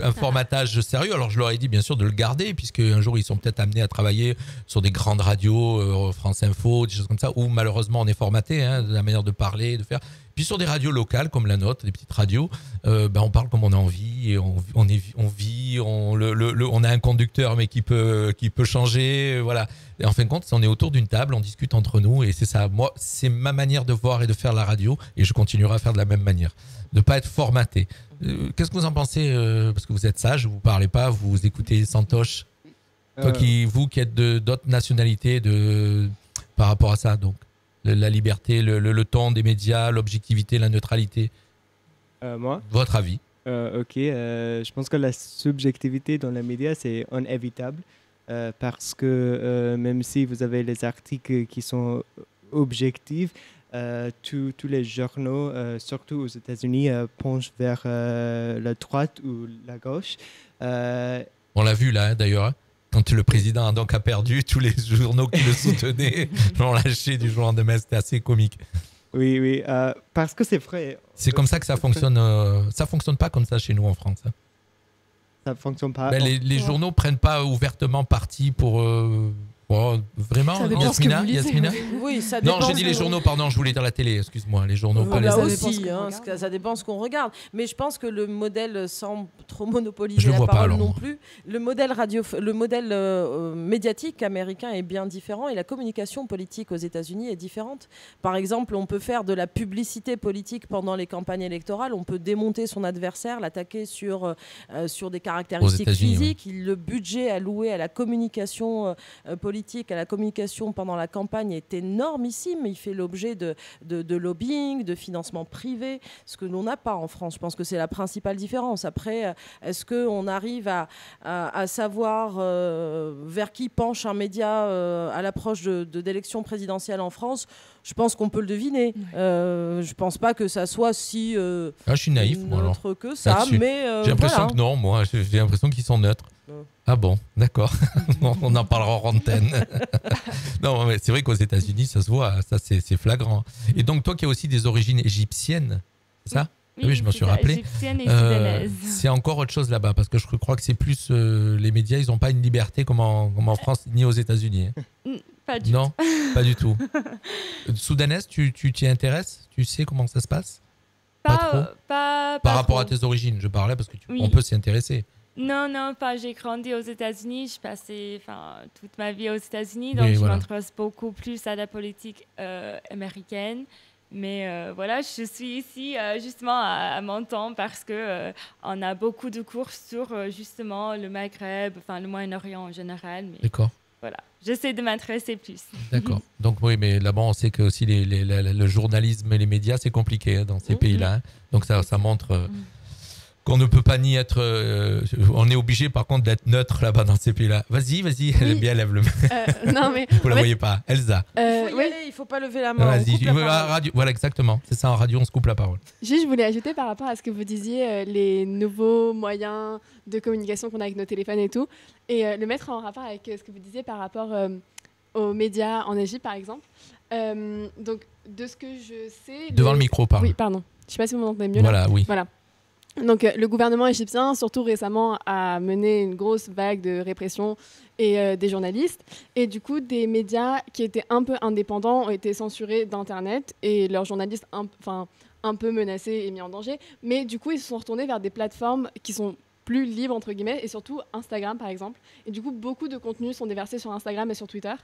un formatage sérieux. Alors je leur ai dit bien sûr de le garder, puisque un jour ils sont peut-être amenés à travailler sur des grandes radios, France Info, des choses comme ça, où malheureusement on est formaté, de la manière de parler, de faire. Puis sur des radios locales comme la nôtre, des petites radios, on parle comme on a envie, et on vit, on a un conducteur mais qui peut changer, voilà. Et en fin de compte, on est autour d'une table, on discute entre nous et c'est ça. Moi, c'est ma manière de voir et de faire la radio et je continuerai à faire de la même manière, de pas être formaté. Qu'est-ce que vous en pensez parce que vous êtes sage, vous parlez pas, vous écoutez Santosh. Toi vous qui êtes d'autres nationalités par rapport à ça, donc la liberté, le ton des médias, l'objectivité, la neutralité. Moi Votre avis? Ok, je pense que la subjectivité dans les médias, c'est inévitable parce que même si vous avez les articles qui sont objectifs, tous les journaux, surtout aux États-Unis, penchent vers la droite ou la gauche. On l'a vu là, d'ailleurs. Quand le président a perdu, tous les journaux qui le soutenaient l'ont lâché du jour au lendemain. C'était assez comique. Oui, parce que c'est vrai. C'est comme ça que ça fonctionne. Ça fonctionne pas comme ça chez nous en France. Ça fonctionne pas. Les journaux prennent pas ouvertement parti pour. Vraiment, Yasmina? Oui, ça dépend. Non, j'ai dit les journaux, pardon, je voulais dire la télé, excuse-moi, les journaux, pas les autres. Aussi, ça dépend ce qu'on regarde. Mais je pense que le modèle, sans trop monopoliser la parole non plus, le modèle médiatique américain est bien différent et la communication politique aux États-Unis est différente. Par exemple, on peut faire de la publicité politique pendant les campagnes électorales, on peut démonter son adversaire, l'attaquer sur des caractéristiques physiques. Oui. Le budget alloué à la communication politique, à la communication pendant la campagne est énormissime. Il fait l'objet de lobbying, de financement privé, ce que l'on n'a pas en France. Je pense que c'est la principale différence. Après, est-ce qu'on arrive à savoir vers qui penche un média à l'approche d'élections présidentielles en France? Je pense qu'on peut le deviner. Je ne pense pas que ça soit si je suis naïf, neutre que ça. Mais j'ai l'impression que non, moi. J'ai l'impression qu'ils sont neutres. Ah bon, d'accord. On en parlera en antenne. Non, mais c'est vrai qu'aux États-Unis, ça se voit, ça c'est flagrant. Et donc toi qui as aussi des origines égyptiennes, c'est ça? Oui, je m'en suis rappelé. Égyptienne et soudanaise. C'est encore autre chose là-bas, parce que je crois que c'est plus les médias, ils n'ont pas une liberté comme en France ni aux États-Unis. Pas du tout. Non, pas du tout. Soudanaise, tu t'y intéresses? Tu sais comment ça se passe? Pas trop. Par rapport à tes origines, je parlais parce que on peut s'y intéresser. Non, pas. J'ai grandi aux États-Unis. J'ai passé toute ma vie aux États-Unis, donc je m'intéresse beaucoup plus à la politique américaine. Mais voilà, je suis ici justement à Menton parce que on a beaucoup de cours sur justement le Maghreb, le Moyen-Orient en général. D'accord. Voilà, j'essaie de m'intéresser plus. D'accord. Donc oui, mais là-bas, on sait que aussi le journalisme et les médias, c'est compliqué dans ces pays-là. Donc ça montre qu'on ne peut pas ni être... on est obligé par contre d'être neutre là-bas dans ces pays-là. Vas-y, elle aime bien, lève le main. Non mais... Vous la voyez pas, Elsa. Il faut pas lever la main. Vas-y, radio, voilà exactement. C'est ça, en radio, on se coupe la parole. Je voulais ajouter par rapport à ce que vous disiez, les nouveaux moyens de communication qu'on a avec nos téléphones et tout, et le mettre en rapport avec ce que vous disiez par rapport aux médias en Égypte par exemple. Donc de ce que je sais... Devant le micro, pardon. Oui, pardon. Je sais pas si vous m'entendez mieux. Voilà, là. oui. Voilà. Donc le gouvernement égyptien, surtout récemment, a mené une grosse vague de répression et des journalistes. Et du coup, des médias qui étaient un peu indépendants ont été censurés d'Internet et leurs journalistes un peu menacés et mis en danger. Mais du coup, ils se sont retournés vers des plateformes qui sont plus libres, entre guillemets, et surtout Instagram, par exemple. Et du coup, beaucoup de contenus sont déversés sur Instagram et sur Twitter.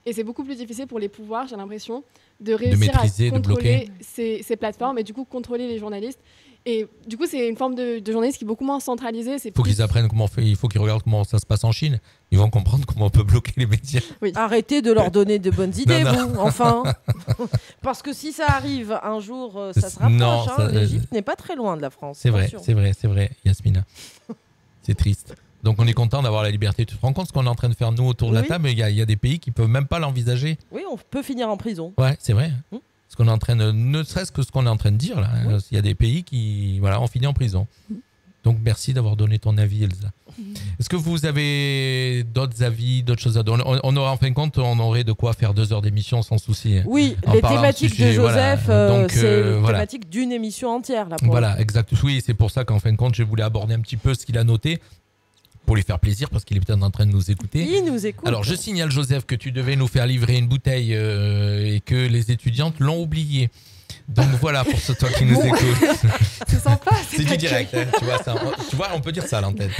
Et c'est beaucoup plus difficile pour les pouvoirs, j'ai l'impression, de réussir à contrôler ces plateformes et du coup contrôler les journalistes. Et du coup, c'est une forme de journalisme qui est beaucoup moins centralisée. Il faut qu'ils apprennent comment on fait, il faut qu'ils regardent comment ça se passe en Chine. Ils vont comprendre comment on peut bloquer les médias. Oui. Arrêtez de leur donner de bonnes idées, vous, enfin. Parce que si ça arrive un jour, ça se rapproche. L'Égypte n'est pas très loin de la France. C'est vrai, Yasmina. C'est triste. Donc on est content d'avoir la liberté. Tu te rends compte ce qu'on est en train de faire nous autour de la table? Il y a des pays qui peuvent même pas l'envisager. Oui, on peut finir en prison. Ouais, c'est vrai. Ce qu'on est en train de, ne serait-ce que ce qu'on est en train de dire là, il y a des pays qui ont fini en prison. Donc merci d'avoir donné ton avis, Elsa. Est-ce que vous avez d'autres avis, d'autres choses à donner? On aura en fin de compte, on aurait de quoi faire 2 heures d'émission sans souci. Oui, les thématiques de Joseph, c'est les thématiques d'une émission entière là. Voilà, exact. Oui, c'est pour ça qu'en fin de compte, je voulais aborder un petit peu ce qu'il a noté. Pour lui faire plaisir, parce qu'il est peut-être en train de nous écouter. Il nous écoute. Alors, je signale, Joseph, que tu devais nous faire livrer une bouteille et que les étudiantes l'ont oublié. Donc voilà, pour toi qui nous écoute. C'est sympa. C'est du direct, hein, tu vois, on peut dire ça à l'antenne.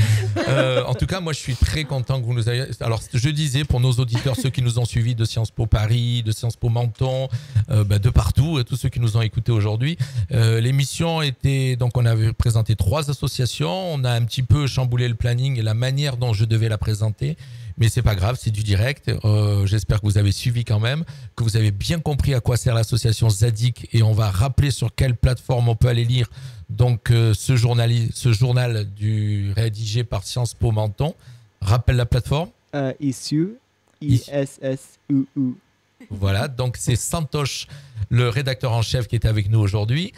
En tout cas, moi, je suis très content que vous nous ayez... Alors, je disais, pour nos auditeurs, ceux qui nous ont suivis de Sciences Po Paris, de Sciences Po Menton, de partout, tous ceux qui nous ont écoutés aujourd'hui, l'émission était... Donc, on avait présenté 3 associations. On a un petit peu chamboulé le planning et la manière dont je devais la présenter. Mais c'est pas grave, c'est du direct. J'espère que vous avez suivi quand même, que vous avez bien compris à quoi sert l'association Zadig, et on va rappeler sur quelle plateforme on peut aller lire donc ce journal rédigé par Sciences Po Menton. Rappelle la plateforme. Issuu, ISSUU. Voilà, donc c'est Santosh, le rédacteur en chef, qui est avec nous aujourd'hui.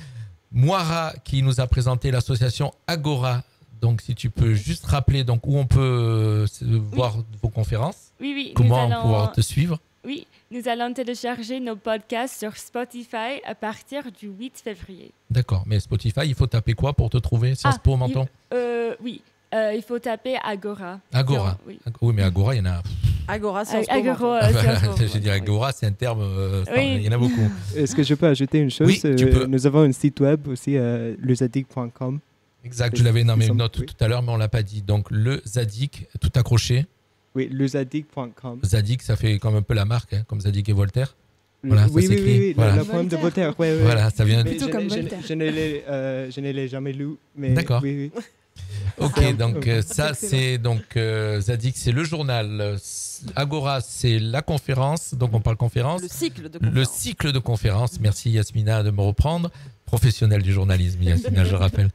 Moira, qui nous a présenté l'association Agora. Donc, si tu peux juste rappeler donc, où on peut voir vos conférences. Oui. Comment pouvoir te suivre. Oui, nous allons télécharger nos podcasts sur Spotify à partir du 8 février. D'accord, mais Spotify, il faut taper quoi pour te trouver, Sciences Po Menton? Oui, il faut taper Agora. Agora. Oui, mais Agora, il y en a... Agora, Sciences Po. Je dirais Agora, c'est un terme, il y en a beaucoup. Est-ce que je peux ajouter une chose? Oui, tu peux. Nous avons un site web aussi, lezadig.com. Exact, je l'avais dans mes notes tout à l'heure, mais on ne l'a pas dit. Donc, le Zadig, tout accroché. Oui, lezadig.com. Zadig, ça fait comme un peu la marque, hein, comme Zadig et Voltaire. Voilà, oui, voilà. Le poème de Voltaire. Ouais. Voilà, ça vient plutôt comme Voltaire. Je ne l'ai jamais lu, mais d'accord. Oui. Ok, donc ça c'est donc Zadig, c'est le journal. Agora, c'est la conférence. Donc on parle conférence. Le cycle de conférence. Merci Yasmina de me reprendre. Professionnelle du journalisme, Yasmina, je rappelle.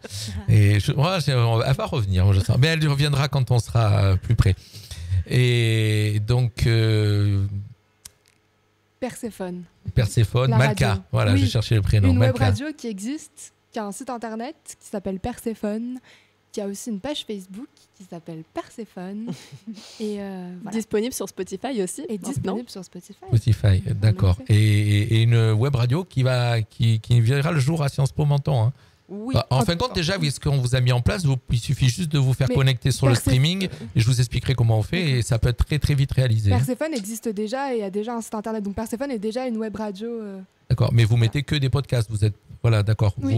Et elle va revenir, je sens. Mais elle reviendra quand on sera plus près. Et donc Perséphone, Malka. Radio. Voilà, j'ai cherché le prénom. Une Malka. web radio qui existe, qui a un site internet qui s'appelle Perséphone, qui a aussi une page Facebook qui s'appelle Perséphone. Et voilà. Disponible sur Spotify aussi. Et disponible sur Spotify. Spotify, d'accord. Et une web radio qui verra le jour à Sciences Po Menton. Hein. Oui. En fin de compte, déjà, ce qu'on vous a mis en place, il suffit juste de vous faire connecter sur le streaming et je vous expliquerai comment on fait et ça peut être très très vite réalisé. Perséphone existe déjà et il y a déjà un site internet. Donc Perséphone est déjà une web radio. D'accord, mais vous mettez que des podcasts, vous êtes... Voilà, d'accord. Oui,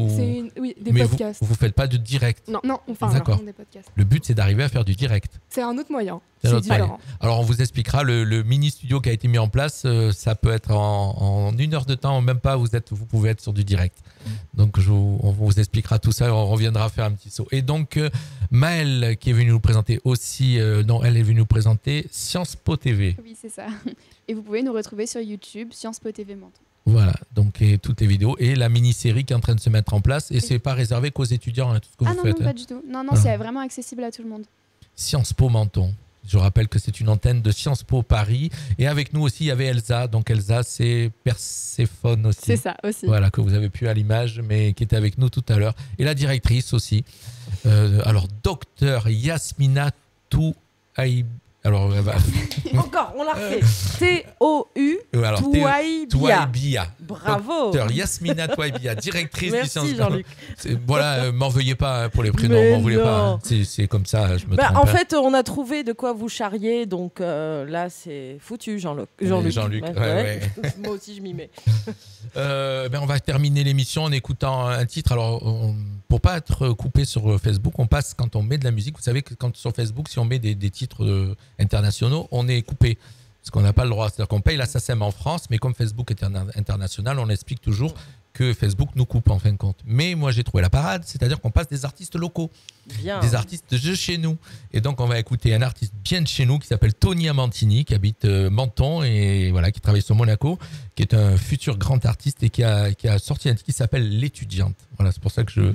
des mais podcasts. Vous ne faites pas de direct. Non, on fait vraiment des podcasts. Le but, c'est d'arriver à faire du direct. C'est un autre moyen. C'est différent. Alors, on vous expliquera, le mini-studio qui a été mis en place, ça peut être en 1 heure de temps, même pas, vous pouvez être sur du direct. Donc, on vous expliquera tout ça et on reviendra faire un petit saut. Et donc, Maëlle, qui est venue nous présenter aussi, elle est venue nous présenter Sciences Po TV. Oui, c'est ça. Et vous pouvez nous retrouver sur YouTube, Sciences Po TV Menton. Voilà, donc toutes les vidéos et la mini-série qui est en train de se mettre en place. Et c'est pas réservé qu'aux étudiants, hein, tout ce que vous faites. Non, pas du tout. Non, c'est vraiment accessible à tout le monde. Sciences Po Menton. Je rappelle que c'est une antenne de Sciences Po Paris. Et avec nous aussi, il y avait Elsa. Donc Elsa, c'est Perséphone aussi. C'est ça aussi. Voilà, que vous avez pu à l'image, mais qui était avec nous tout à l'heure. Et la directrice aussi. Alors, docteur Yasmina Touaïb. Alors, encore, on l'a refait. Touaïbia. Bravo. Docteur Yasmina Touaïbia, directrice du Sciences Po. Jean-Luc. Voilà, m'en veuillez pas pour les prénoms, m'en voulez pas. C'est comme ça, je me trompe. En fait, on a trouvé de quoi vous charrier, donc là, c'est foutu, Jean-Luc. Jean-Luc, ouais. Moi aussi, je m'y mets. On va terminer l'émission en écoutant un titre. Alors, pour pas être coupé sur Facebook, on passe quand on met de la musique. Vous savez que quand sur Facebook, si on met des titres internationaux, on est coupé parce qu'on n'a pas le droit. C'est-à-dire qu'on paye la SACEM en France, mais comme Facebook est international, on explique toujours que Facebook nous coupe en fin de compte. Mais moi, j'ai trouvé la parade, c'est-à-dire qu'on passe des artistes locaux, des artistes de chez nous. Et donc, on va écouter un artiste bien de chez nous qui s'appelle Tony Amantini, qui habite Menton et voilà, qui travaille sur Monaco, qui est un futur grand artiste et qui a sorti un titre qui s'appelle L'étudiante. Voilà, c'est pour ça que je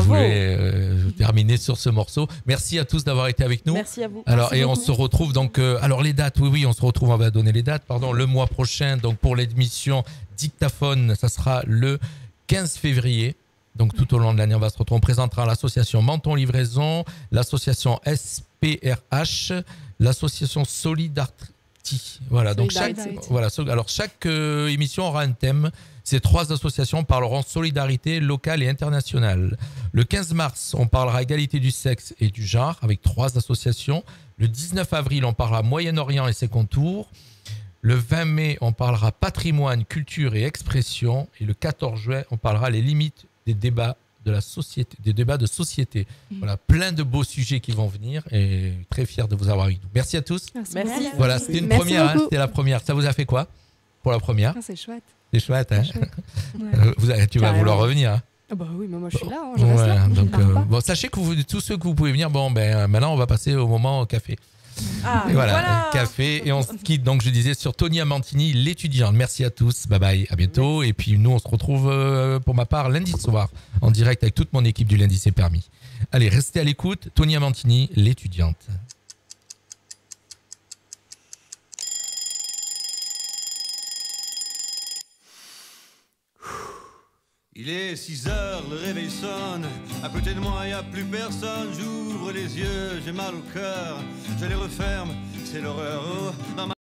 voulais terminer sur ce morceau. Merci à tous d'avoir été avec nous. Merci à vous. Alors, Merci beaucoup. On se retrouve donc. Alors, les dates, oui, on se retrouve, on va donner les dates, le mois prochain, donc pour l'émission Dictaphone, ça sera le 15 février. Donc tout au long de l'année, on va se retrouver. On présentera l'association Menton Livraison, l'association SPRH, l'association Solidarity. Voilà, donc chaque émission aura un thème. Ces 3 associations parleront solidarité locale et internationale. Le 15 mars, on parlera égalité du sexe et du genre avec 3 associations. Le 19 avril, on parlera Moyen-Orient et ses contours. Le 20 mai, on parlera patrimoine, culture et expression. Et le 14 juin, on parlera les limites des débats de la société, des débats de société. Voilà, plein de beaux sujets qui vont venir et très fier de vous avoir avec nous. Merci à tous. Merci. Voilà, c'était une première. C'était la première. Ça vous a fait quoi pour la première? C'est chouette. C'est chouette, hein. Tu vas vouloir revenir. Hein. Ah bah oui, moi je suis là. Je reste là. Donc, sachez que tous ceux que vous pouvez venir, maintenant on va passer au moment au café. Et voilà, café. Et on se quitte, donc je disais, sur Tony Amantini, l'étudiante. Merci à tous, bye bye, à bientôt. Et puis nous, on se retrouve pour ma part lundi soir, en direct avec toute mon équipe du Lundi C'est Permis. Allez, restez à l'écoute. Tony Amantini, l'étudiante. Il est 6 heures, le réveil sonne. À côté de moi, y a plus personne. J'ouvre les yeux, j'ai mal au cœur. Je les referme, c'est l'horreur. Oh, dans ma